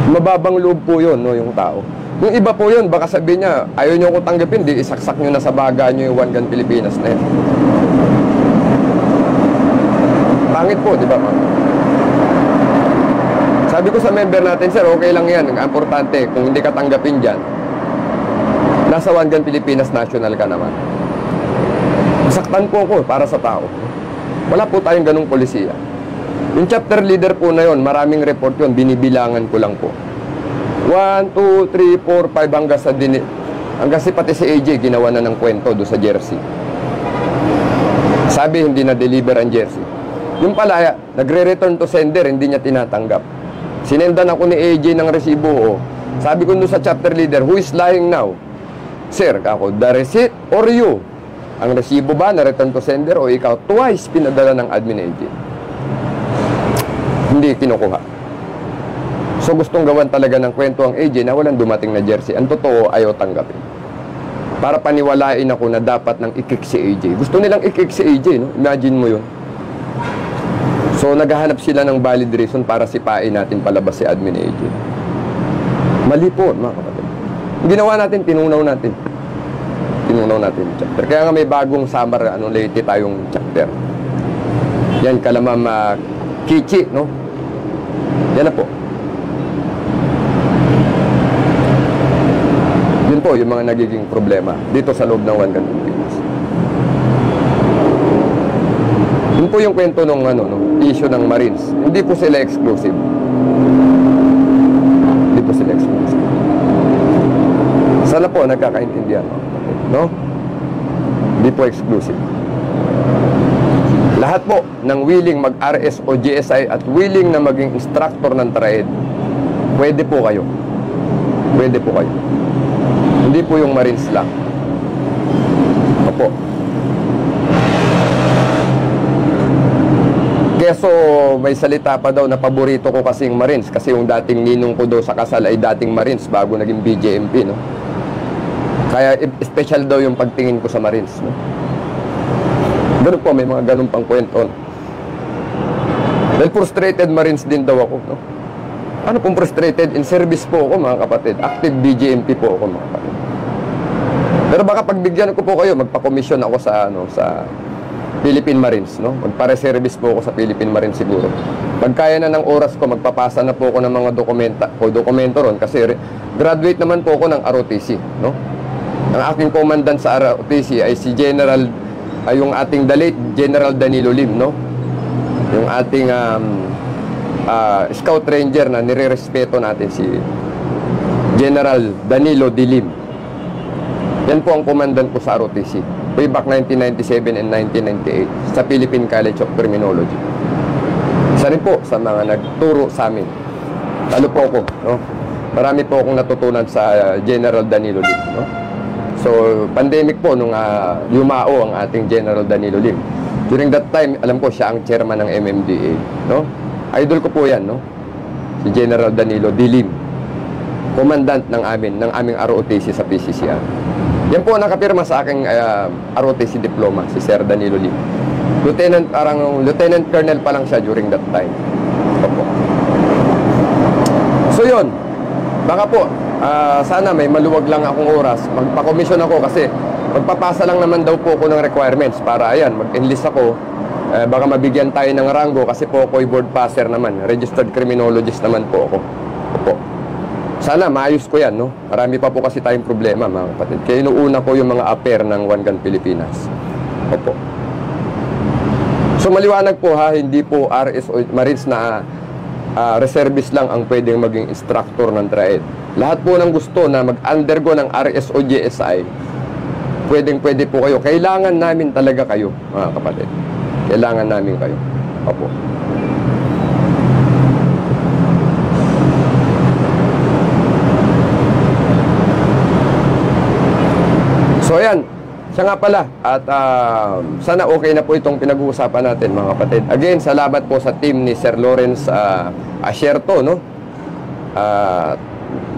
Mababang loob po yun, no, yung tao. Yung iba po yun, baka sabihin niya, ayaw niyo ko tanggapin, di isaksak niyo na sa baga niyo yung One Gun Pilipinas na yun. Pangit po, di ba, ma'am? Sabi ko sa member natin, sir, okay lang yan. Ang importante, kung hindi ka tanggapin dyan, nasa One Gun Pilipinas National ka naman. Masaktan po ako para sa tao. Wala po tayong ganung polisiya. Yung chapter leader po na yon, maraming report yun, binibilangan ko lang po. 1, 2, 3, 4, 5 hanggang si pati si AJ ginawa na ng kwento doon sa jersey. Sabi hindi na deliver ang jersey. Yung pala, nagre-return to sender, hindi niya tinatanggap. Sinendan ako ni AJ ng resibo. Oh. Sabi ko doon sa chapter leader, who is lying now? Sir, ako, the receipt or you? Ang resibo ba na return to sender o ikaw twice pinadala ng admin agent? Hindi kinukuha. So gustong gawan talaga ng kwento ang agent na walang dumating na jersey. Ang totoo, ayaw tanggapin. Para paniwalain ako na dapat nang i-kick si AJ. Gusto nilang i-kick si AJ, no? Imagine mo yun. So naghahanap sila ng valid reason para sipain natin palabas si admin agent. Mali po, mga kapatid. Ginawa natin, tinunaw natin. Tinunaw natin yung chapter. Kaya nga may bagong summer, lately tayong chapter. Yan, kalamam Kichi, no? Yan na po. Yun po, yung mga nagiging problema dito sa loob ng One Gun Pilipinas. Yun po yung kwento ng issue ng Marines. Hindi po sila exclusive. Hindi po sila exclusive. Sana po nagkakaintindihan, no? Hindi po exclusive. Lahat po ng willing mag-RS o GSI at willing na maging instructor ng TRAED, pwede po kayo. Pwede po kayo. Hindi po yung Marines lang. Opo. Keso may salita pa daw na paborito ko kasing Marines kasi yung dating ninong ko daw sa kasal ay dating Marines bago naging BJMP, no? Kaya special daw yung pagtingin ko sa Marines, no? Ganun po, may mga ganun pang kwento. Dahil frustrated Marines din daw ako, no? Ano pong frustrated? In service po ako, mga kapatid. Active BJMP po ako, mga kapatid. Pero baka pagbigyan ko po kayo, magpa-commission ako sa Philippine Marines, no? Magpa-reservice po ako sa Philippine Marines siguro. Pagkaya na ng oras ko, magpapasa na po ako ng mga dokumento ron kasi graduate naman po ako ng ROTC, no? Ang aking commandant sa ROTC ay si yung ating the late General Danilo Lim, no? Yung ating Scout Ranger na nire-respeto natin, si General Danilo D. Lim. Yan po ang commandant ko sa ROTC way back 1997 and 1998 sa Philippine College of Criminology. Isa rin po sa mga nagturo sa amin. Lalo po ako, no? Marami po akong natutunan sa General Danilo Lim, no? So, pandemic po nung yumao ang ating General Danilo Lim. During that time, alam ko siya ang chairman ng MMDA, no? Idol ko po yan, no? Si General Danilo D. Lim, commandant ng aming ROTC sa PCCR. Yan po nakapirma sa aking ROTC diploma, si Sir Danilo Lim. Lieutenant Colonel pa lang siya during that time. Opo. So yun, baka po, sana may maluwag lang akong oras. Magpa-commission ako kasi magpapasa lang naman daw po ako ng requirements para ayan, mag-enlist ako. Baka mabigyan tayo ng rango kasi po ako'y board passer naman. Registered criminologist naman po ako. Opo. Sana maayos ko yan, no? Marami pa po kasi tayong problema, mga kapatid. Kaya inuuna ko yung mga affair ng One Gun Pilipinas. Opo. So maliwanag po ha, hindi po RS o Marines na reservist lang ang pwedeng maging instructor ng TRAED. Lahat po ng gusto na mag-undergo ng RS o GSI, pwede po kayo. Kailangan namin talaga kayo, mga kapatid. Kailangan namin kayo. Opo. So ayan, siya nga pala. At sana okay na po itong pinag-uusapan natin, mga kapatid. Again, salamat po sa team ni Sir Lawrence Asierto, no?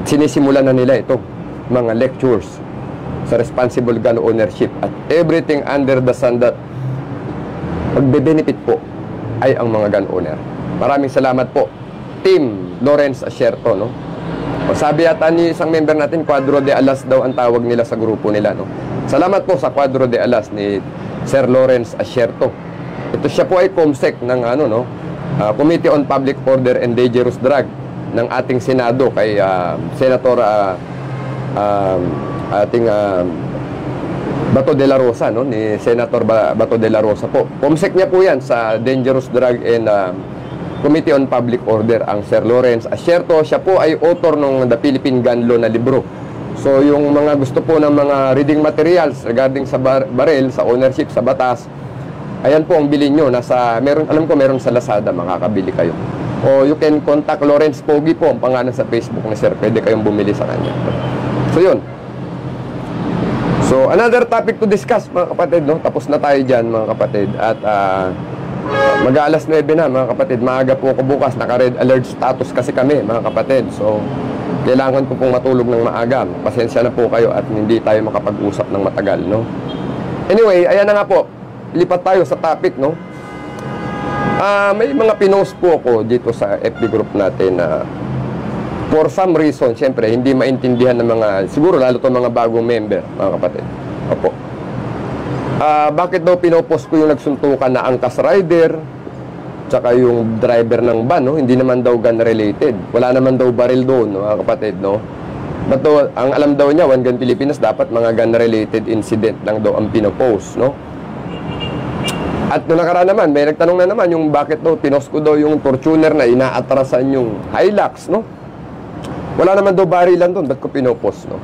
Sinisimulan na nila ito, mga lectures sa responsible gun ownership at everything under the sun that magbe-benefit po ay ang mga gun owner. Maraming salamat po, Team Lawrence Asierto, no? O sabi yata ni isang member natin, Cuadro de Alas daw ang tawag nila sa grupo nila, no? Salamat po sa Cuadro de Alas ni Sir Lawrence Asierto. Ito siya po ay COMSEC ng Committee on Public Order and Dangerous Drug ng ating Senado kay Senator Bato de la Rosa, no? Ni Senator Bato de la Rosa po. Comsec niya po yan sa Dangerous Drug and Committee on Public Order, ang Sir Lawrence Asierto. Siya po ay author ng The Philippine Gun Law na libro. So yung mga gusto po ng mga reading materials regarding sa baril, sa ownership, sa batas, ayan po ang bilhin nyo. Alam ko meron sa Lazada, makakabili kayo. O you can contact Lawrence Pogi po, ang pangalan sa Facebook ni Sir. Pwede kayong bumili sa kanya. So yun. So another topic to discuss, mga kapatid, no? Tapos na tayo dyan, mga kapatid. At mag-aalas 9 na, mga kapatid. Maaga po ako bukas. Naka-red alert status kasi kami, mga kapatid. So kailangan ko pong matulog ng maaga. Pasensya na po kayo at hindi tayo makapag-usap ng matagal, no? Anyway, ayan na nga po. Lipat tayo sa topic, no? May mga pinost po ako dito sa FB group natin na for some reason, syempre, hindi maintindihan ng mga, siguro lalo to mga bagong member, mga kapatid. Opo. Bakit daw pinopost ko yung nagsuntukan na angkas rider, tsaka yung driver ng van, no? Hindi naman daw gun related. Wala naman daw baril doon, no, mga kapatid, no? But daw, ang alam daw niya, One Gun Pilipinas, dapat mga gun related incident lang daw ang pinopost, no? At noong nakaraan naman, may nagtanong na naman yung bakit daw pinost ko daw yung Fortuner na inaatrasan yung Hilux, no? Wala naman daw barilan doon, ba't ko pinopost, no?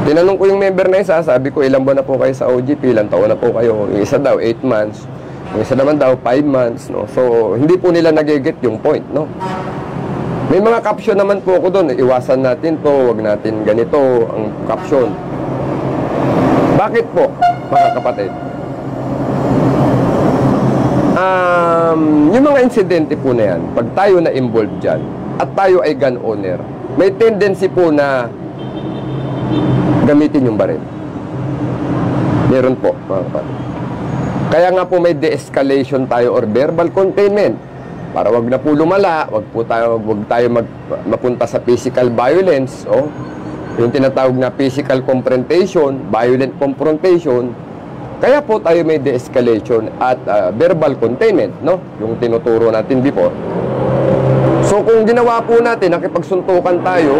Tinanong ko yung member na isa, sabi ko, ilang buwan na po kayo sa OGP, ilang taon na po kayo. Yung isa daw, 8 months. Yung isa naman daw, 5 months, no? So, hindi po nila nag-get yung point, no? May mga caption naman po ako doon, iwasan natin to, wag natin ganito, ang caption. Bakit po, mga kapatid? Yung mga insidente po na yan, pag tayo na involved dyan, at tayo ay gun owner, may tendency po na gamitin yung baril. Meron po, mga kapatid. Kaya nga po may de-escalation tayo or verbal containment. Para wag na po lumala, wag tayo mapunta sa physical violence, oh. Yung tinatawag na physical confrontation, violent confrontation. Kaya po tayo may de-escalation at verbal containment, no? Yung tinuturo natin before. So kung ginawa po natin, nakipagsuntukan tayo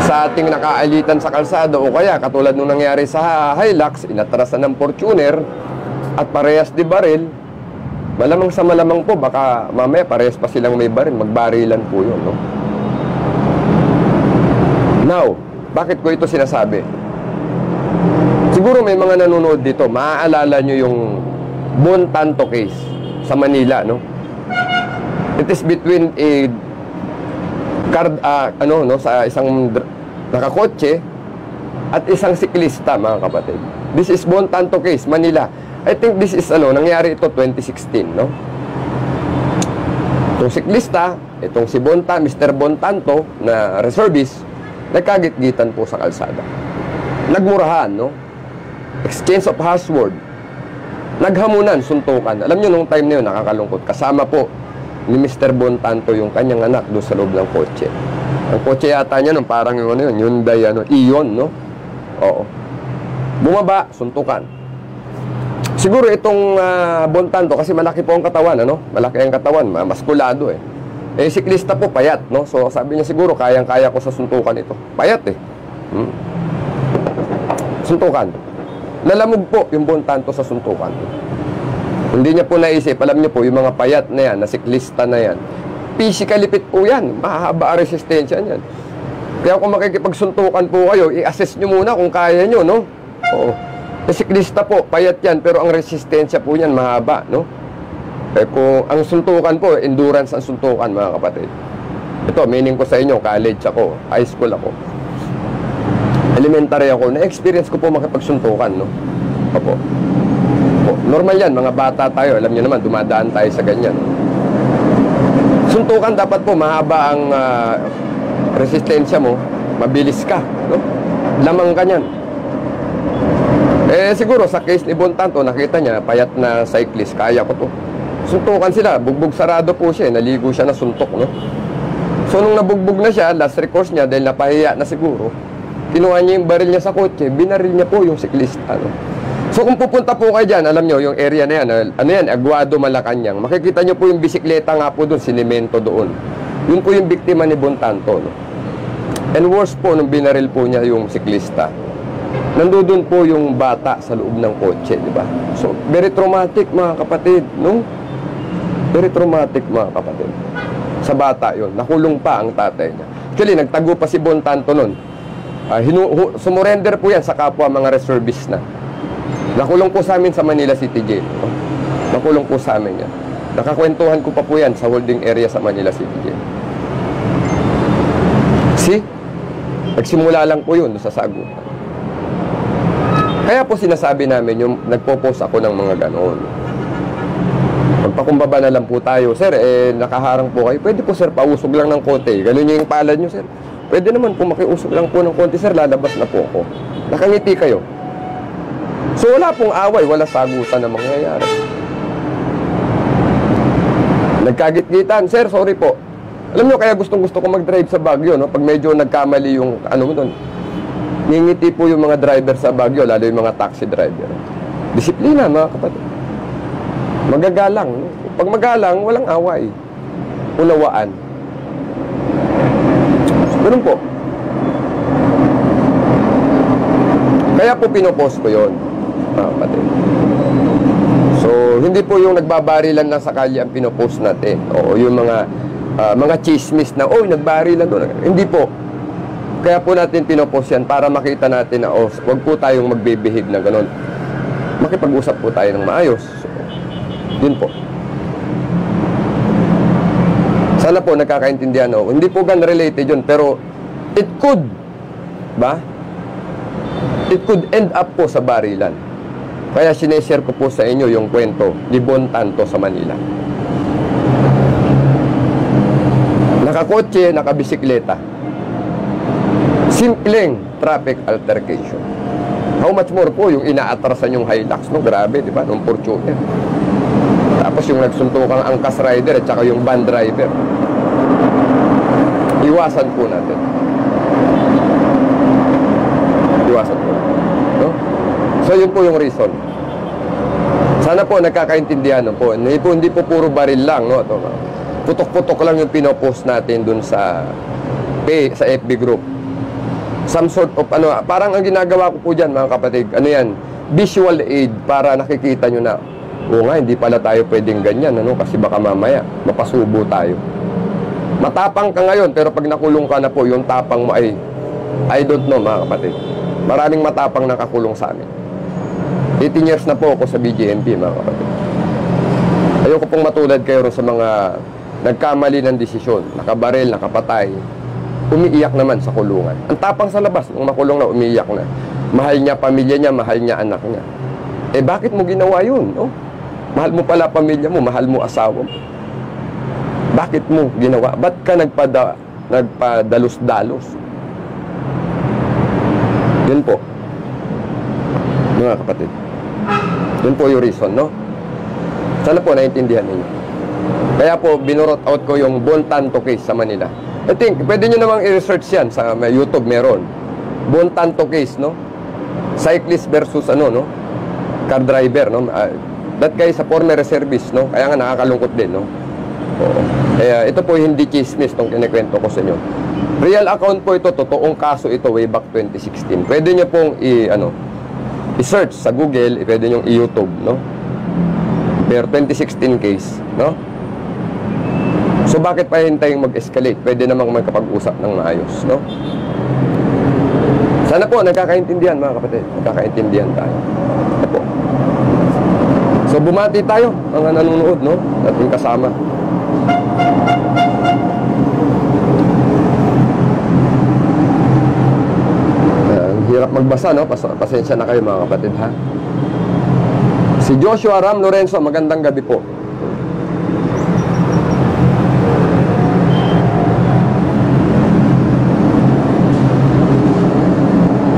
sa ating nakaalitan sa kalsada o kaya katulad nung nangyari sa Hilux, inatrasan ng Fortuner at parehas di baril, malamang sa malamang po, baka mamaya parehas pa silang may baril, magbarilan po yun, no? Now, bakit ko ito sinasabi? Siguro may mga nanonood dito, maaalala nyo yung Bontanto case sa Manila, no? It is between a sa isang nakakotse at isang siklista, mga kapatid. This is Bontanto case, Manila. I think this is nangyari ito 2016, no? Itong siklista, itong si Mr. Bontanto na reservist, nagkagit-gitan po sa kalsada. Nagmurahan, no? Exchange of household. Naghamunan, suntukan. Alam nyo, nung time na yun, nakakalungkot. Kasama po ni Mr. Bontanto yung kanyang anak doon sa loob ng kotse. Ang kotse yata niya, parang yung Hyundai, Ion, no? Oo. Bumaba, suntukan. Siguro itong Bontanto, kasi malaki po ang katawan, Malaki ang katawan, maskulado, eh. Siklista po, payat, no? So, sabi niya siguro, kayang-kaya ko sa suntukan ito. Payat, eh. Suntukan. Nalamog po yung Bontanto sa suntukan. Hindi niya po naisip, alam niyo po, yung mga payat na yan, na siklista na yan, physically fit po yan, mahaba ang resistensya niyan. Kaya kung makikipagsuntukan po kayo, i-assess nyo muna kung kaya nyo, no? Oo. Siklista po, payat yan, pero ang resistensya po yan, mahaba, no? Kung ang suntukan po, endurance ang suntukan, mga kapatid. Ito, meaning ko sa inyo, college ako, high school ako. Elementary ako, na-experience ko po makipagsuntukan, no? Opo. Normal yan, mga bata tayo, alam nyo naman, dumadaan tayo sa ganyan. Suntukan dapat po, mahaba ang resistensya mo, mabilis ka, no? Lamang ka niyan. Siguro sa case ni Bontanto, nakita niya, payat na cyclist, kaya ko to. Suntukan sila, bugbog sarado po siya, naligo siya na suntok, no? So nung nabugbog na siya, last recourse niya, dahil napahiya na siguro, kinuha niya yung baril niya sa kotse, binaril niya po yung siklista, no? So kung pupunta po kayo dyan, alam nyo, yung area na yan, Aguado, Malacanang, makikita nyo po yung bisikleta nga po doon, sinimento doon. Yun po yung biktima ni Bontanto, no? And worse po, nung binaril po niya yung siklista, nandoon po yung bata sa loob ng kotse, di ba? So, very traumatic mga kapatid, no? Very traumatic mga kapatid. Sa bata yon, nakulong pa ang tatay niya. Actually, nagtago pa si Bon Tanto nun. Sumurrender po yan sa kapwa mga reservist na. Nakulong po sa amin sa Manila City Jail. No? Nakulong po sa amin yan. Nakakwentuhan ko pa po yan sa holding area sa Manila City Jail. See? Nagsimula lang po yun sa sagutan. Kaya po sinasabi namin, yung nagpo-post ako ng mga ganoon. Magpakumbaba na lang po tayo. Sir, nakaharang po kayo. Pwede po sir, pausog lang ng konti. Ganun yung palad nyo, sir. Pwede naman po makiusog lang po ng konti, sir. Lalabas na po ako. Nakangiti kayo. So wala pong away, wala sagutan na mangyayari. Nagkagit-gitan, sir, sorry po. Alam nyo, kaya gustong-gusto ko mag-drive sa Baguio, no? Pag medyo nagkamali yung, ano mo doon, ngingiti po yung mga driver sa Baguio, lalo yung mga taxi driver. Disiplina, mga kapatid. Magagalang. No? Pag magalang, walang away. Unawaan. Ganun po. Kaya po pinopost ko yun, mga kapatid. So, hindi po yung nagbabarilan lang sa kalye ang pinopost natin. O yung mga chismis na, oh, nagbarilan doon. Hindi po. Kaya po natin pinopost yan para makita natin na, oh, wag po tayong magbibihig na gano'n. Makipag-usap po tayo ng maayos. So, yun po. Sana po nagkakaintindihan ako. Hindi po gan related yun, pero it could, ba? It could end up po sa barilan. Kaya sineshare ko po sa inyo yung kwento ni Bon Tanto sa Manila. Nakakotse, nakabisikleta. Simpleng traffic altercation. How much more po yung inaatrasan yung Hilux, no? Grabe, di ba? Nung Fortuner. Tapos yung nagsuntukang angkas rider at saka yung van driver. Iwasan po natin. Iwasan po. No? So yun po yung reason. Sana po nagkakaintindihan po. Hindi po puro baril lang, no? Putok-putok lang yung pinopost natin dun sa FB group. Some sort of parang ang ginagawa ko po dyan, mga kapatid, ano yan, visual aid para nakikita nyo na, o nga, hindi pala tayo pwedeng ganyan, ano, kasi baka mamaya mapasubo tayo. Matapang ka ngayon, pero pag nakulong ka na po, yung tapang mo ay, I don't know, mga kapatid. Maraming matapang nakakulong sa amin. 18 years na po ako sa BJMP, mga kapatid. Ayoko pong matulad kayo sa mga nagkamali ng desisyon, nakabaril, nakapatay, umiiyak naman sa kulungan. Ang tapang sa labas, nung makulong na, umiiyak na. Mahal niya pamilya niya, mahal niya anak niya. Eh, bakit mo ginawa yun? No? Mahal mo pala pamilya mo, mahal mo asawa mo. Bakit mo ginawa? Ba't ka nagpadalos-dalos? Yun po. Mga kapatid. Yun po yung reason, no? Sana po naiintindihan ninyo. Kaya po, binurot out ko yung Bon Tanto case sa Manila. I think, pwede nyo namang i-research yan sa YouTube, meron. Bon Tanto case, no? Cyclist versus, no? Car driver, no? That guy is a former reservist, no? Kaya nga nakakalungkot din, no? Oo. Kaya ito po hindi chismis itong kinikwento ko sa inyo. Real account po ito, totoong kaso ito way back 2016. Pwede nyo pong i-search sa Google, pwede nyo i-YouTube, no? Pero 2016 case, no? So bakit pa hintayong mag-escalate? Pwede namang magkapag-usap ng maayos, no? Sana po nagkakaintindihan, mga kapatid. Nagkakaintindihan tayo. Ito po. So bumati tayo, mga nanonood, no? Ating kasama. Hirap magbasa, no? Pasensya na kayo, mga kapatid, ha? Si Joshua Ram Lorenzo, magandang gabi po.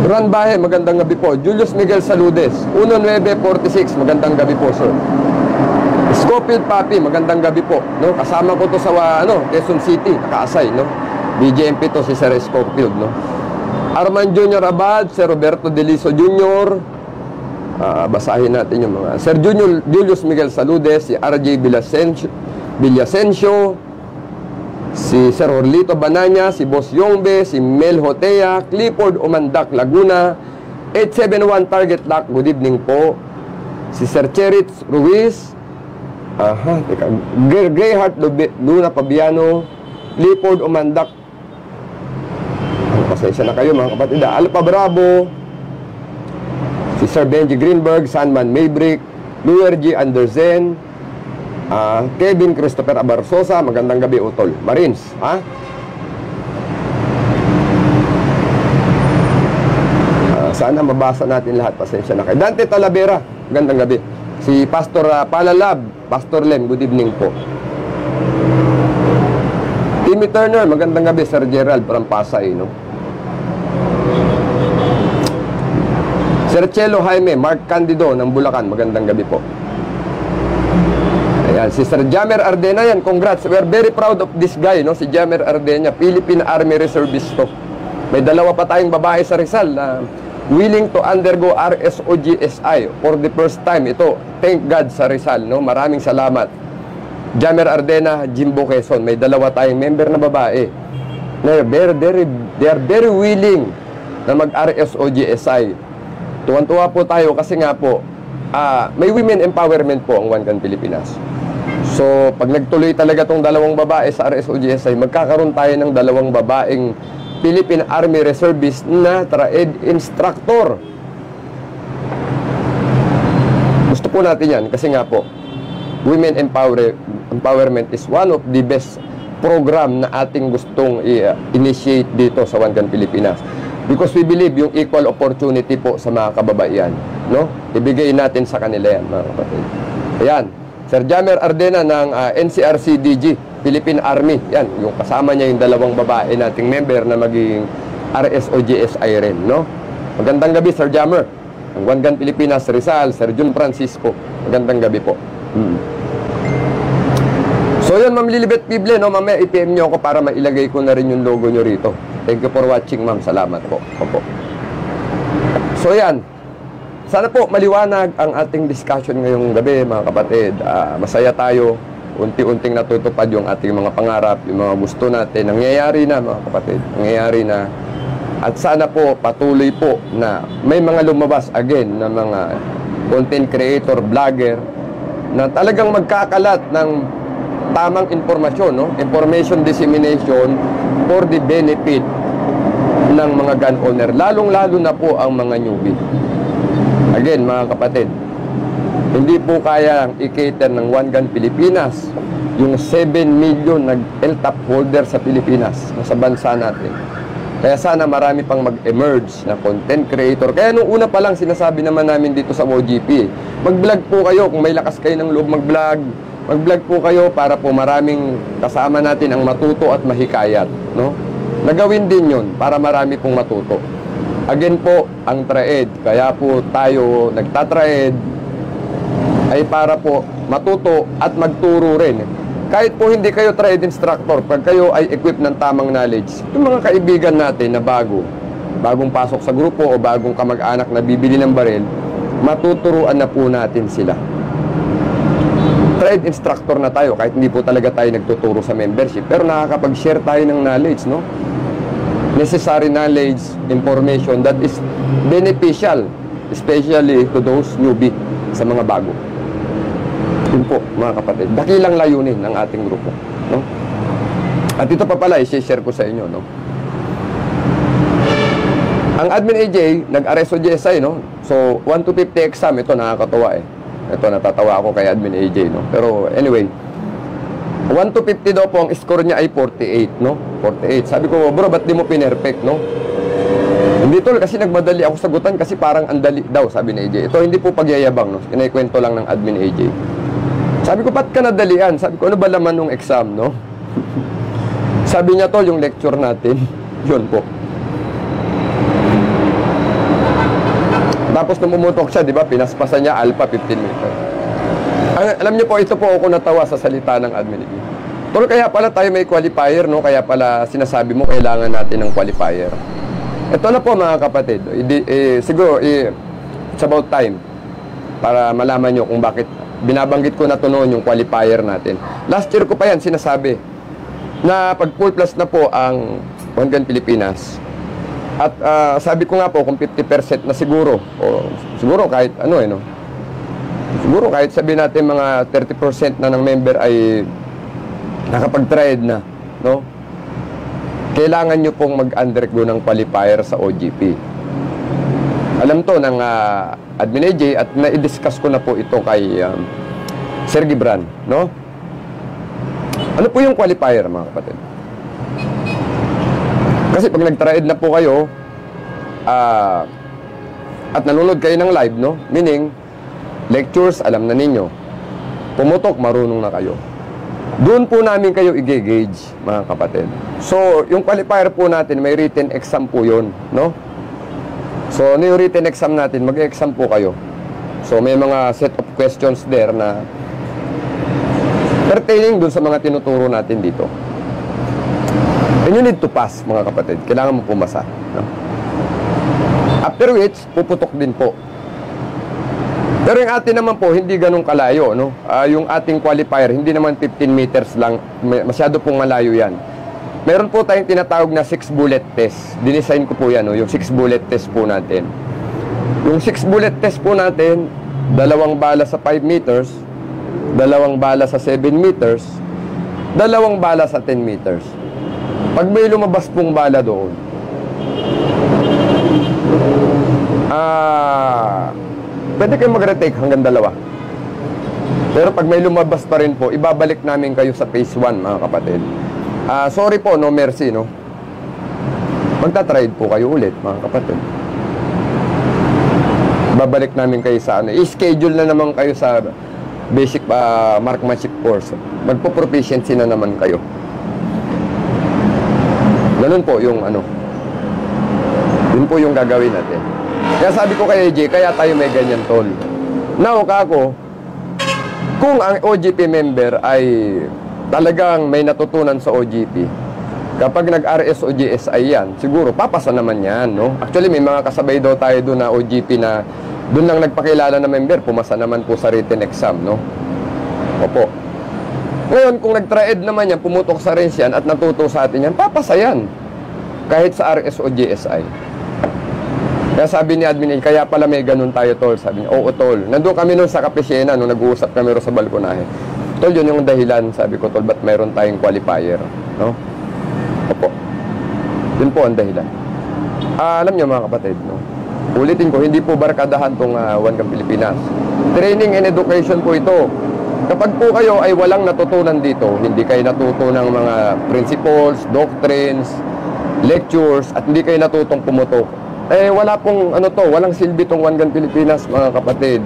Ran Bahe, magandang gabi po. Julius Miguel Saludes, 1946, magandang gabi po, sir. Scofield Papi, magandang gabi po. No? Kasama ko to sa Quezon City, nakaasay, no? BJMP to si Sir Scofield, no? Arman Jr. Abad, Sir Roberto Deliso Jr. Basahin natin yung mga Sir Julius Miguel Saludes, si RJ Villasencio, si Sir Orlito Bananya, si Boss Yongbe, si Mel Hotea, Clifford Omandak Laguna, 871 target lock, good evening po. Si Sir Cherit Ruiz. Teka. Greyheart Luna Pabiano. Clifford Umandak. Pasensya na kayo mga kapatid. Alpha Bravo. Si Sir Benji Greenberg, Sandman Maybrick, Luer G. Andersen, Kevin Christopher Abarsosa, magandang gabi Utol. Marines, sana mabasa natin lahat, pasensya na kayo. Dante Talavera, magandang gabi. Si Pastor Palalab, Pastor Lem, good evening po. Timmy Turner, magandang gabi. Sir Gerald from Pasay, no? Sir Chelo Jaime, Mark Candido ng Bulacan, magandang gabi po. Ayan, si Sir Jamer Ardena yan, congrats. We are very proud of this guy, no? Si Jamer Ardena, Philippine Army Reservist to. May dalawa pa tayong babae sa Rizal na willing to undergo RSOGSI for the first time. Ito, thank God sa Rizal, no? Maraming salamat. Jamer Ardena, Jimbo Quezon, may dalawa tayong member na babae. They are very willing na mag-RSOGSI. Tuwan-tuwa po tayo kasi nga po, may women empowerment po ang One Gun Pilipinas. So, pag nagtuloy talaga tong dalawang babae sa RSOGSI, magkakaroon tayo ng dalawang babaeng Philippine Army Reservist na trade instructor. Gusto po natin yan kasi nga po, women empowerment is one of the best program na ating gustong initiate dito sa One Gun Pilipinas. Because we believe yung equal opportunity po sa mga kababaihan, no? Ibigay natin sa kanila yan, mga kapatid. Ayan, Sir Jamer Ardena ng NCRCDG, Philippine Army. Yan, yung kasama niya yung dalawang babae nating member na maging RSOGSI rin, no? Magandang gabi, Sir Jamer. Ang One Gun Pilipinas, Rizal, Sir Jun Francisco. Magandang gabi po. So yun, Ma'am Lilibet Pible, no? Mamaya i-PM nyo ako para mailagay ko na rin yung logo nyo rito. Thank you for watching, ma'am. Salamat po. Opo. So yan. Sana po maliwanag ang ating discussion ngayong gabi, mga kapatid. Masaya tayo. Unti-unting natutupad yung ating mga pangarap, yung mga gusto natin. Nangyayari na, mga kapatid. Nangyayari na. At sana po, patuloy po na may mga lumabas again na mga content creator, vlogger, na talagang magkakalat ng tamang informasyon, no? Information dissemination for the benefit ng mga gun owner, lalong-lalo na po ang mga newbie. Again, mga kapatid, hindi po kayang i-cater ng One Gun Pilipinas yung 7 million nag-LTAP holder sa Pilipinas, sa bansa natin. Kaya sana marami pang mag-emerge na content creator. Kaya nung una pa lang sinasabi naman namin dito sa OGP, mag-vlog po kayo kung may lakas kayo ng loob mag-vlog. Mag-vlog po kayo para po maraming kasama natin ang matuto at mahikayat, no? Nagawin din yun para marami pong matuto. Again po, ang trade, kaya po tayo nagtatrade ay para po matuto at magturo rin. Kahit po hindi kayo trade instructor, pag kayo ay equipped ng tamang knowledge, yung mga kaibigan natin na bagong pasok sa grupo o bagong kamag-anak na bibili ng baril, matuturuan na po natin sila. Trade instructor na tayo kahit hindi po talaga tayo nagtuturo sa membership, pero nakakapag-share tayo ng knowledge, no? Necessary knowledge, information that is beneficial, especially to those newbie, sa mga bago. Yun po, mga kapatid, dakilang layunin ng ating grupo, no? At ito pa pala, i-share ko sa inyo, no? Ang Admin AJ, nag-RSOGSI, no? So, 1 to 50 exam, ito nakakatawa eh. Ito, natatawa ako kay Admin AJ, no? Pero anyway, 1 to 50 daw po, ang score niya ay 48, no? 48. Sabi ko, bro, ba't di mo pinerfect, no? Hindi tol, kasi nagmadali ako sagutan kasi parang andali daw, sabi ni AJ. Ito hindi po pagyayabang, no? Kinaikwento lang ng Admin AJ. Sabi ko, ba't ka nadalian? Sabi ko, ano ba laman ng exam, no? Sabi niya, tol, yung lecture natin, yun po. Tapos nung umutok siya, di ba, pinaspasan niya alpha 15 meters. Alam niyo po, ito po ako natawa sa salita ng admin. Tol, kaya pala tayo may qualifier, no? Kaya pala sinasabi mo kailangan natin ng qualifier. Ito na po, mga kapatid. Siguro, it's about time para malaman nyo kung bakit binabanggit ko na to noon yung qualifier natin. Last year ko pa yan sinasabi na pag full plus na po ang One Gun Pilipinas, At sabi ko nga po, kung 50% na siguro, o siguro kahit ano no? Siguro kahit sabihin natin mga 30% na ng member ay nakapag-trade na, no? Kailangan nyo pong mag-undergo ng qualifier sa OGP. Alam to ng Admin AJ at na-discuss ko na po ito kay Sir Gibran, no? Ano po yung qualifier, mga kapatid? Kasi pag nag-trade na po kayo at nanonood kayo ng live, no? Meaning, lectures, alam na ninyo. Pumutok, marunong na kayo. Doon po namin kayo i-gauge, mga kapatid. So, yung qualifier po natin, may written exam po yun, no? So, yung written exam natin, mag-exam po kayo. So, may mga set of questions there na pertaining dun sa mga tinuturo natin dito. And you need to pass, mga kapatid. Kailangan mo pumasa, no? After which, puputok din po. Pero yung atin naman po, hindi ganun kalayo, no? Yung ating qualifier, hindi naman 15 meters lang. Masyado pong malayo yan. Meron po tayong tinatawag na 6 bullet test. Dinesign ko po yan, no? Yung 6 bullet test po natin. Yung 6 bullet test po natin, 2 bala sa 5 meters, 2 bala sa 7 meters, 2 bala sa 10 meters. Pag may lumabas pong bala doon, pwede kayo mag-retake hanggang 2. Pero pag may lumabas pa rin po, ibabalik namin kayo sa phase 1, mga kapatid. Sorry po, no mercy, no? Magta-trade po kayo ulit, mga kapatid. Babalik namin kayo sa ano. I-schedule na naman kayo sa basic marksmanship course. Magpo-proficiency na naman kayo. Ganun po yung ano. Yun po yung gagawin natin. Kaya sabi ko kay AJ, kaya tayo may ganyan, tol. Now, kako, kung ang OGP member ay talagang may natutunan sa OGP, kapag nag-RS o GSI yan, siguro papasa naman yan, no? Actually, may mga kasabay daw tayo doon na OGP na doon lang nagpakilala na member, pumasa naman po sa written exam, no? Opo. Ngayon, kung nag-tried naman yan, pumutok sa rinse yan at natuto sa atin yan, papasa yan. Kahit sa RS o GSI. Kaya sabi ni Admin, kaya pala may ganun tayo, tol. Sabi niya, oo, tol. Nandun kami nun sa Kapisiena, nung nag-uusap kami rin sa balkonahe. Tol, yun yung dahilan. Sabi ko, tol, ba't mayroon tayong qualifier? No? Opo. Yun po ang dahilan. Alam niyo, mga kapatid, no? Ulitin ko, hindi po barkadahan tong One Gun Pilipinas. Training and education po ito. Kapag po kayo ay walang natutunan dito, hindi kayo natuto ng mga principles, doctrines, lectures, at hindi kayo natutong pumutok, wala pong ano to, walang silbi tong One Gun Pilipinas, mga kapatid.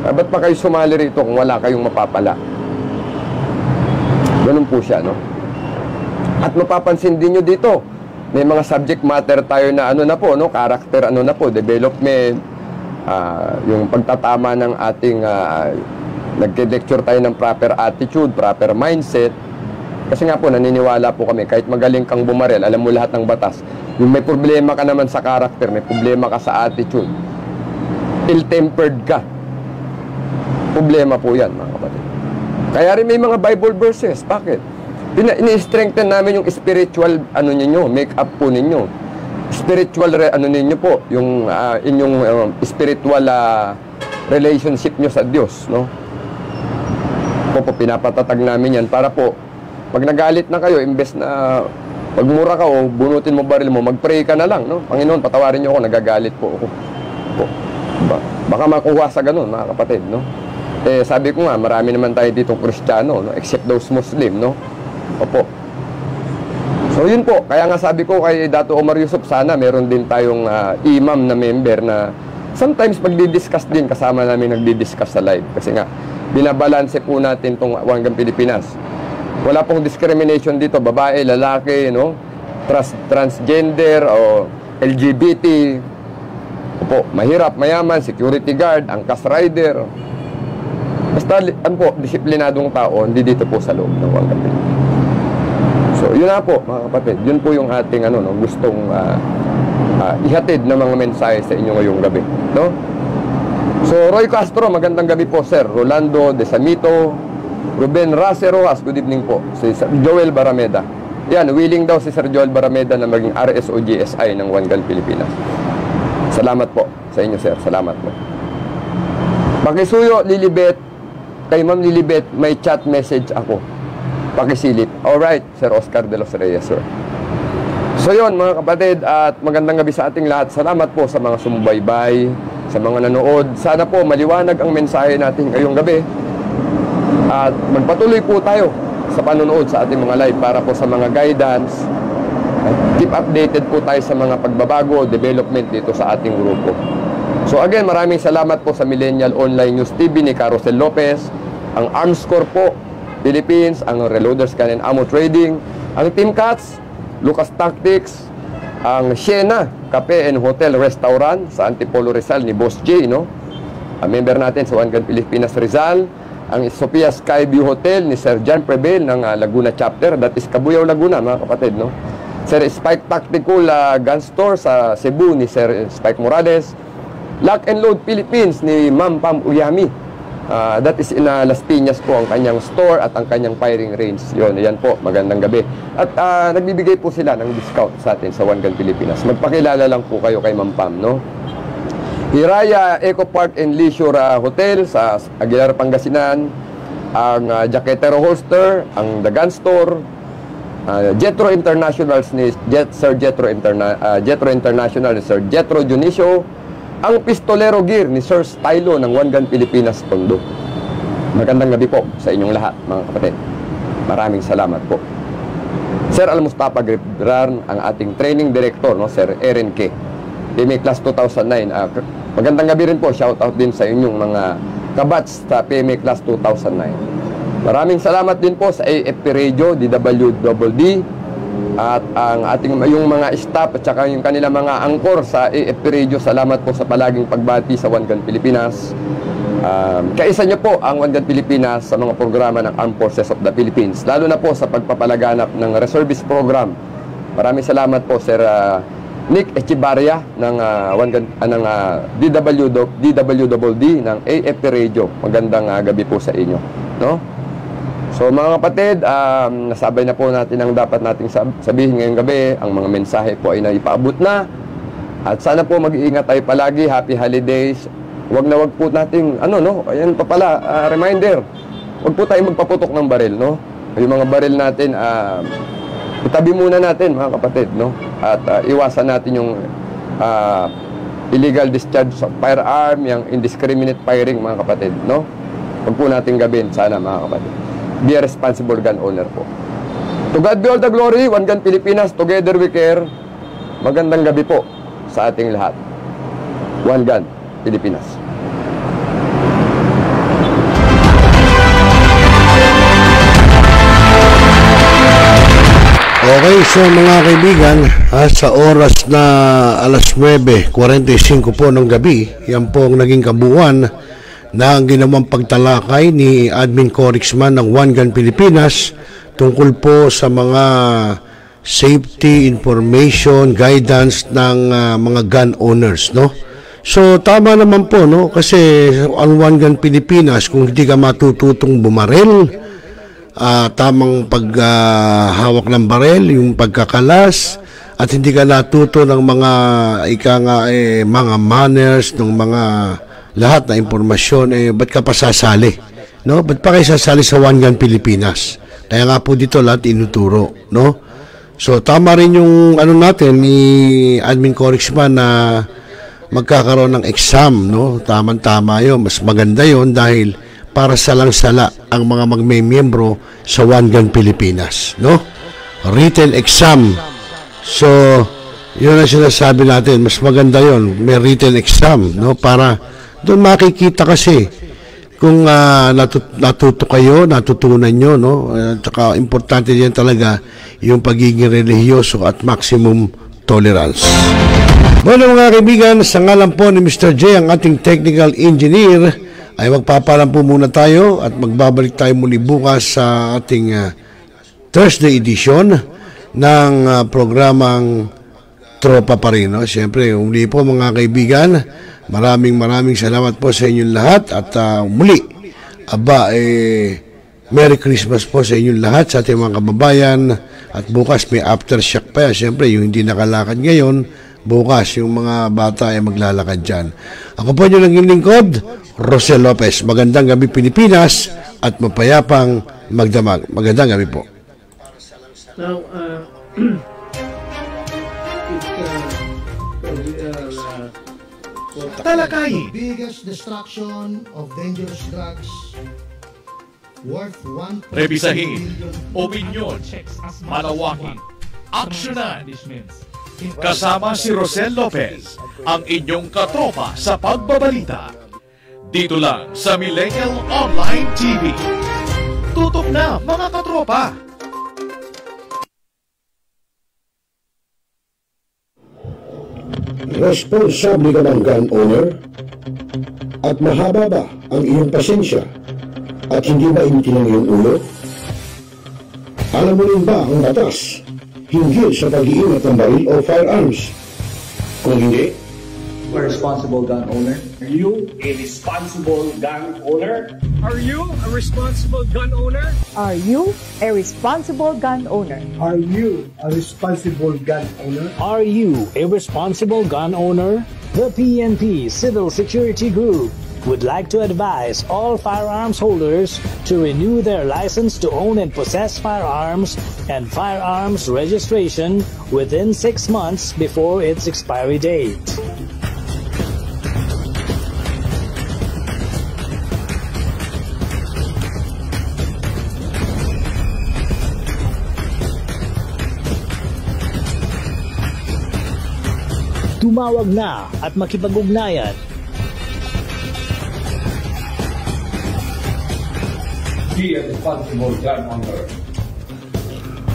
Ba't pa kayo sumali rito kung wala kayong mapapala? Ganun po siya, no? At mapapansin din nyo dito, may mga subject matter tayo na ano na po, no? Character, ano na po, development, yung pagtatama ng ating nag-lecture tayo ng proper attitude, proper mindset. Kasi nga po, naniniwala po kami, kahit magaling kang bumarel, alam mo lahat ng batas. Yung may problema ka naman sa character, may problema ka sa attitude, ill-tempered ka, problema po yan, mga kapatid. Kaya rin may mga Bible verses. Bakit? Ini-strengthen namin yung spiritual, ano ninyo, make-up po ninyo. Spiritual, ano ninyo po, yung inyong spiritual relationship nyo sa Diyos, no? Po, pinapatatag namin yan para po, pag nagalit na kayo, imbes na pagmura ka o bunutin mo baril mo, mag-pray ka na lang, no? Panginoon, patawarin niyo ako, nagagalit po ako. Po. Baka makuha sa ganun, mga kapatid, no? Sabi ko nga, marami naman tayo ditong Kristiyano, no? Except those Muslim, no? Opo. So, yun po. Kaya nga sabi ko kay Dato Omar Yusuf, sana meron din tayong imam na member na sometimes magdi-discuss din, kasama namin nagdi-discuss sa live. Kasi nga, binabalanse po natin itong One Gun Pilipinas. Wala pong discrimination dito, babae, lalaki, no? Transgender o LGBT. Opo, mahirap, mayaman, security guard, angkas rider. Basta, ano po, disiplinadong tao, hindi dito po sa loob ng One Gun Pilipinas. So, yun na po, mga kapatid. Yun po yung ating ano, no, gustong ihatid na mga mensahe sa inyo ngayong gabi, no? So, Roy Castro, magandang gabi po, sir. Rolando De Samito, Ruben Raceroas, good evening po. Si Joel Barameda. Yan, willing daw si Sir Joel Barameda na maging RSO GSI ng One Gun Pilipinas. Salamat po sa inyo, sir. Salamat po. Pakisuyo, Lilibet. Kay Ma'am Lilibet, may chat message ako. Pakisilip. Alright, Sir Oscar de los Reyes, sir. So yun, mga kapatid, at magandang gabi sa ating lahat. Salamat po sa mga sumubaybay, sa mga nanood. Sana po maliwanag ang mensahe natin ngayong gabi. At magpatuloy po tayo sa panonood sa ating mga live para po sa mga guidance. Keep updated po tayo sa mga pagbabago, development dito sa ating grupo. So again, maraming salamat po sa Millennial Online News TV ni Carosel Lopez, ang Armscore po, Philippines, ang Reloaders Gun and Ammo Trading, ang Team Cats, Lucas Tactics, ang Siena Cafe and Hotel Restaurant sa Antipolo Rizal ni Boss J, no? Ang member natin sa One Gun Pilipinas Rizal, ang Sophia Skyview Hotel ni Sir John Preble ng Laguna Chapter, that is Cabuyao, Laguna, mga kapatid, no? Sir Spike Tactical Gun Store sa Cebu ni Sir Spike Morales, Lock and Load Philippines ni Ma'am Pam Uyami, that is in Las Piñas po ang kanyang store at ang kanyang firing range. Yun, yan po, magandang gabi. At nagbibigay po sila ng discount sa atin sa One Gun Pilipinas. Magpakilala lang po kayo kay Ma'am Pam, no? Hiraya Eco Park and Leisure Hotel sa Aguilar, Pangasinan, ang Jaquetero Holster, ang The Gun Store, Jetro Internationals ni Sir Jetro International ni Sir Jetro Junicio, ang Pistolero Gear ni Sir Stylo ng One Gun Pilipinas Tondo. Magandang gabi po sa inyong lahat, mga kapatid. Maraming salamat po. Sir Al-Mustafa Gribran, ang ating training director, no, Sir Aaron K. PMA Class 2009. Magandang gabi rin po. Shout out din sa inyong mga kabats sa PMA Class 2009. Maraming salamat din po sa AFP Radio, DWDD, at ang ating yung mga staff at saka yung kanila mga angkor sa AFP Radio. Salamat po sa palaging pagbati sa One Gun Pilipinas. Kaisa niyo po ang One Gun Pilipinas sa mga programa ng Armed Forces of the Philippines, lalo na po sa pagpapalaganap ng reservist program. Maraming salamat po, Sir Nick Echevarria ng DWDD ng AFP Radio. Magandang gabi po sa inyo, no? So mga kapatid, nasabay na po natin ang dapat nating sabihin ngayong gabi. Ang mga mensahe po ay naipaabot na. At sana po mag-iingat tayo palagi. Happy holidays. Wag na wag po nating, ayan pa pala, reminder. Wag po tayo magpaputok ng baril, no? Yung mga baril natin, itabi muna natin, mga kapatid, no? At iwasan natin yung illegal discharge of firearm, yung indiscriminate firing, mga kapatid, no? Wag po natin gawin, sana, mga kapatid. Be a responsible gun owner po. To God be all the glory. One Gun Pilipinas, together we care. Magandang gabi po sa ating lahat. One Gun Pilipinas. Okay, so mga kaibigan, sa oras na alas 9:45 po ng gabi, yan po ang naging kabuuan na ang ginawang pagtalakay ni Admin Corixman ng One Gun Pilipinas tungkol po sa mga safety information, guidance ng mga gun owners, no? So tama naman po, no? Kasi ang One Gun Pilipinas, kung hindi ka matututong bumaril, tamang paghawak ng baril, yung pagkakalas, at hindi ka natuto ng mga mga manners, ng mga lahat na impormasyon, ba't ka pa sasali? No? Ba't pa kayo sasali sa One Gun Pilipinas? Kaya nga po dito lahat inuturo, no? So tama rin yung natin ni Admin Corixman na magkakaroon ng exam, no? Tama-tama yun. Mas maganda yun dahil para salang-sala ang mga magmemiyembro sa One Gun Pilipinas, no? Written exam. So yun ang sinasabi natin, mas maganda yun, may written exam, no? Para doon makikita kasi kung natuto kayo, natutunan nyo, no? Tsaka importante din talaga yung pagiging relihiyoso at maximum tolerance. Bueno mga kaibigan, sa ngalan po ni Mr. J, ang ating technical engineer, ay magpapalam po muna tayo at magbabalik tayo muli bukas sa ating Thursday edition ng programang Tropa pa rin, no? Siyempre, muli po mga kaibigan, maraming salamat po sa inyong lahat at muli, Merry Christmas po sa inyong lahat, sa ating mga kababayan At bukas may aftershock pa yan. Siyempre, yung hindi nakalakad ngayon, bukas yung mga bata ay maglalakad dyan. Ako po nyo lang yung lingkod, Rosel Lopez. Magandang gabi Pilipinas at mapayapang magdamag. Magandang gabi po. Now, talakayin. Biggest destruction of dangerous drugs worth 1. Rebisahin, opinyon, malawakin, aksyonan. Kasama si Rosel Lopez, ang inyong katropa sa pagbabalita. Dito lang sa Millennial Online TV. Tutok na mga katropa! Responsable ka ng gun owner? At mahaba ba ang iyong pasensya? At hindi ba initin ang iyong ulo? Alam mo rin ba ang batas hinggil sa pag-iingat ng baril o firearms? Kung hindi, a responsible gun owner? Are you a responsible gun owner? Are you a responsible gun owner? Are you a responsible gun owner? Are you a responsible gun owner? Are you a responsible gun owner? The PNP Civil Security Group would like to advise all firearms holders to renew their license to own and possess firearms and firearms registration within 6 months before its expiry date. Tumawag na at makipag-ugnayan. Be a responsible gun owner.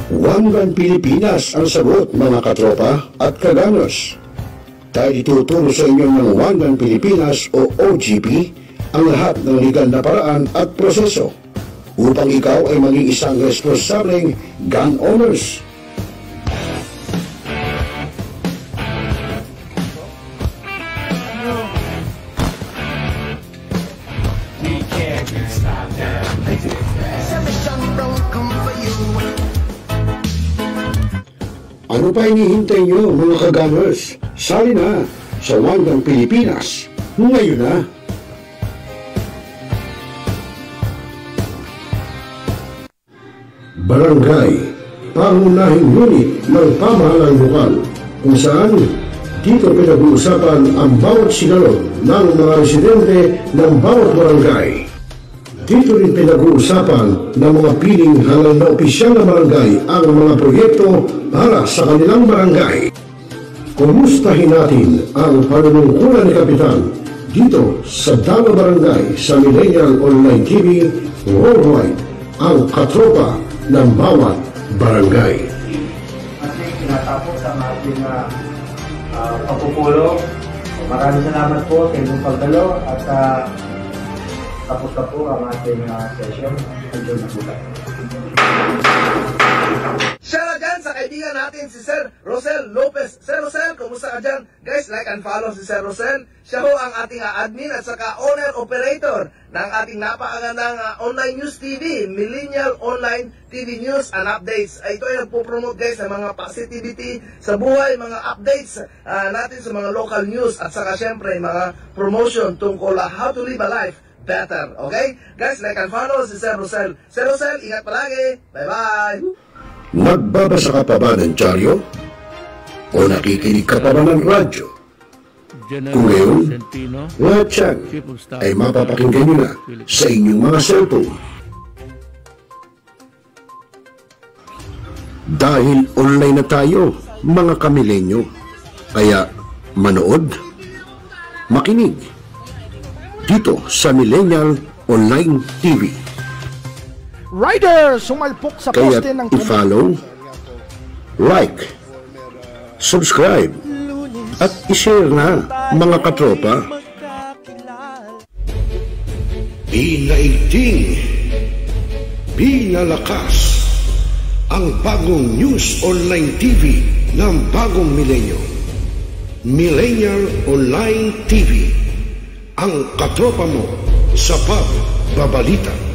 One Gun Pilipinas ang sagot mga katropa at kaganos. Dahil ituturo sa inyo ng One Gun Pilipinas o OGP ang lahat ng legal na paraan at proseso upang ikaw ay maging isang responsableng gun owners. Ano pa hinihintay nyo mga kaganers? Sali na sa One Gun Pilipinas ngayon na! Barangay, pangunahing unit ng pamahalang lokal kung saan dito pinag-uusapan ang bawat sinalog ng mga residente ng bawat barangay. Dito rin pinag-uusapan ng mga piling halal na opisyal na barangay ang mga proyekto para sa kanilang barangay. Kumustahin natin ang panunungkulan ni Kapitan dito sa Dalo Barangay sa Millennial Online TV Worldwide, ang katropa ng bawat barangay. Ating tinatapos ang ating pagpupulong. Maraming salamat po sa inyong pagdalo at tapos na po ang ating session. Hanggang na po tayo. Shoutout dyan sa kaibigan natin si Sir Rosel Lopez. Sir Rosel, kumusta ka dyan? Guys, like and follow si Sir Rosel. Siya ho ang ating admin at saka owner-operator ng ating napakagandang online news TV, Millennial Online TV News and Updates. Ito ay nagpo-promote guys ng mga positivity sa buhay, mga updates natin sa mga local news at saka syempre mga promotion tungkol how to live a life better. Okay? Guys, like and follow si Sir Rosel. Sir Rosel, ingat palagi. Bye-bye! Nagbabasa ka pa ba ng dyaryo? O nakikinig ka pa ba ng radyo? Kung ngayon, lahat yan ay mapapakinggan nyo na sa inyong mga cellphone. Dahil online na tayo, mga kamilenyo. Kaya manood, makinig dito sa Millennial Online TV. Rider, sumalpok sa poste ng i-follow, like, subscribe, at i-share na mga katropa. Pinaigting, pinalakas ang bagong news online TV ng bagong milenyo. Millennial Online TV, ang katropa mo sa pagbabalita.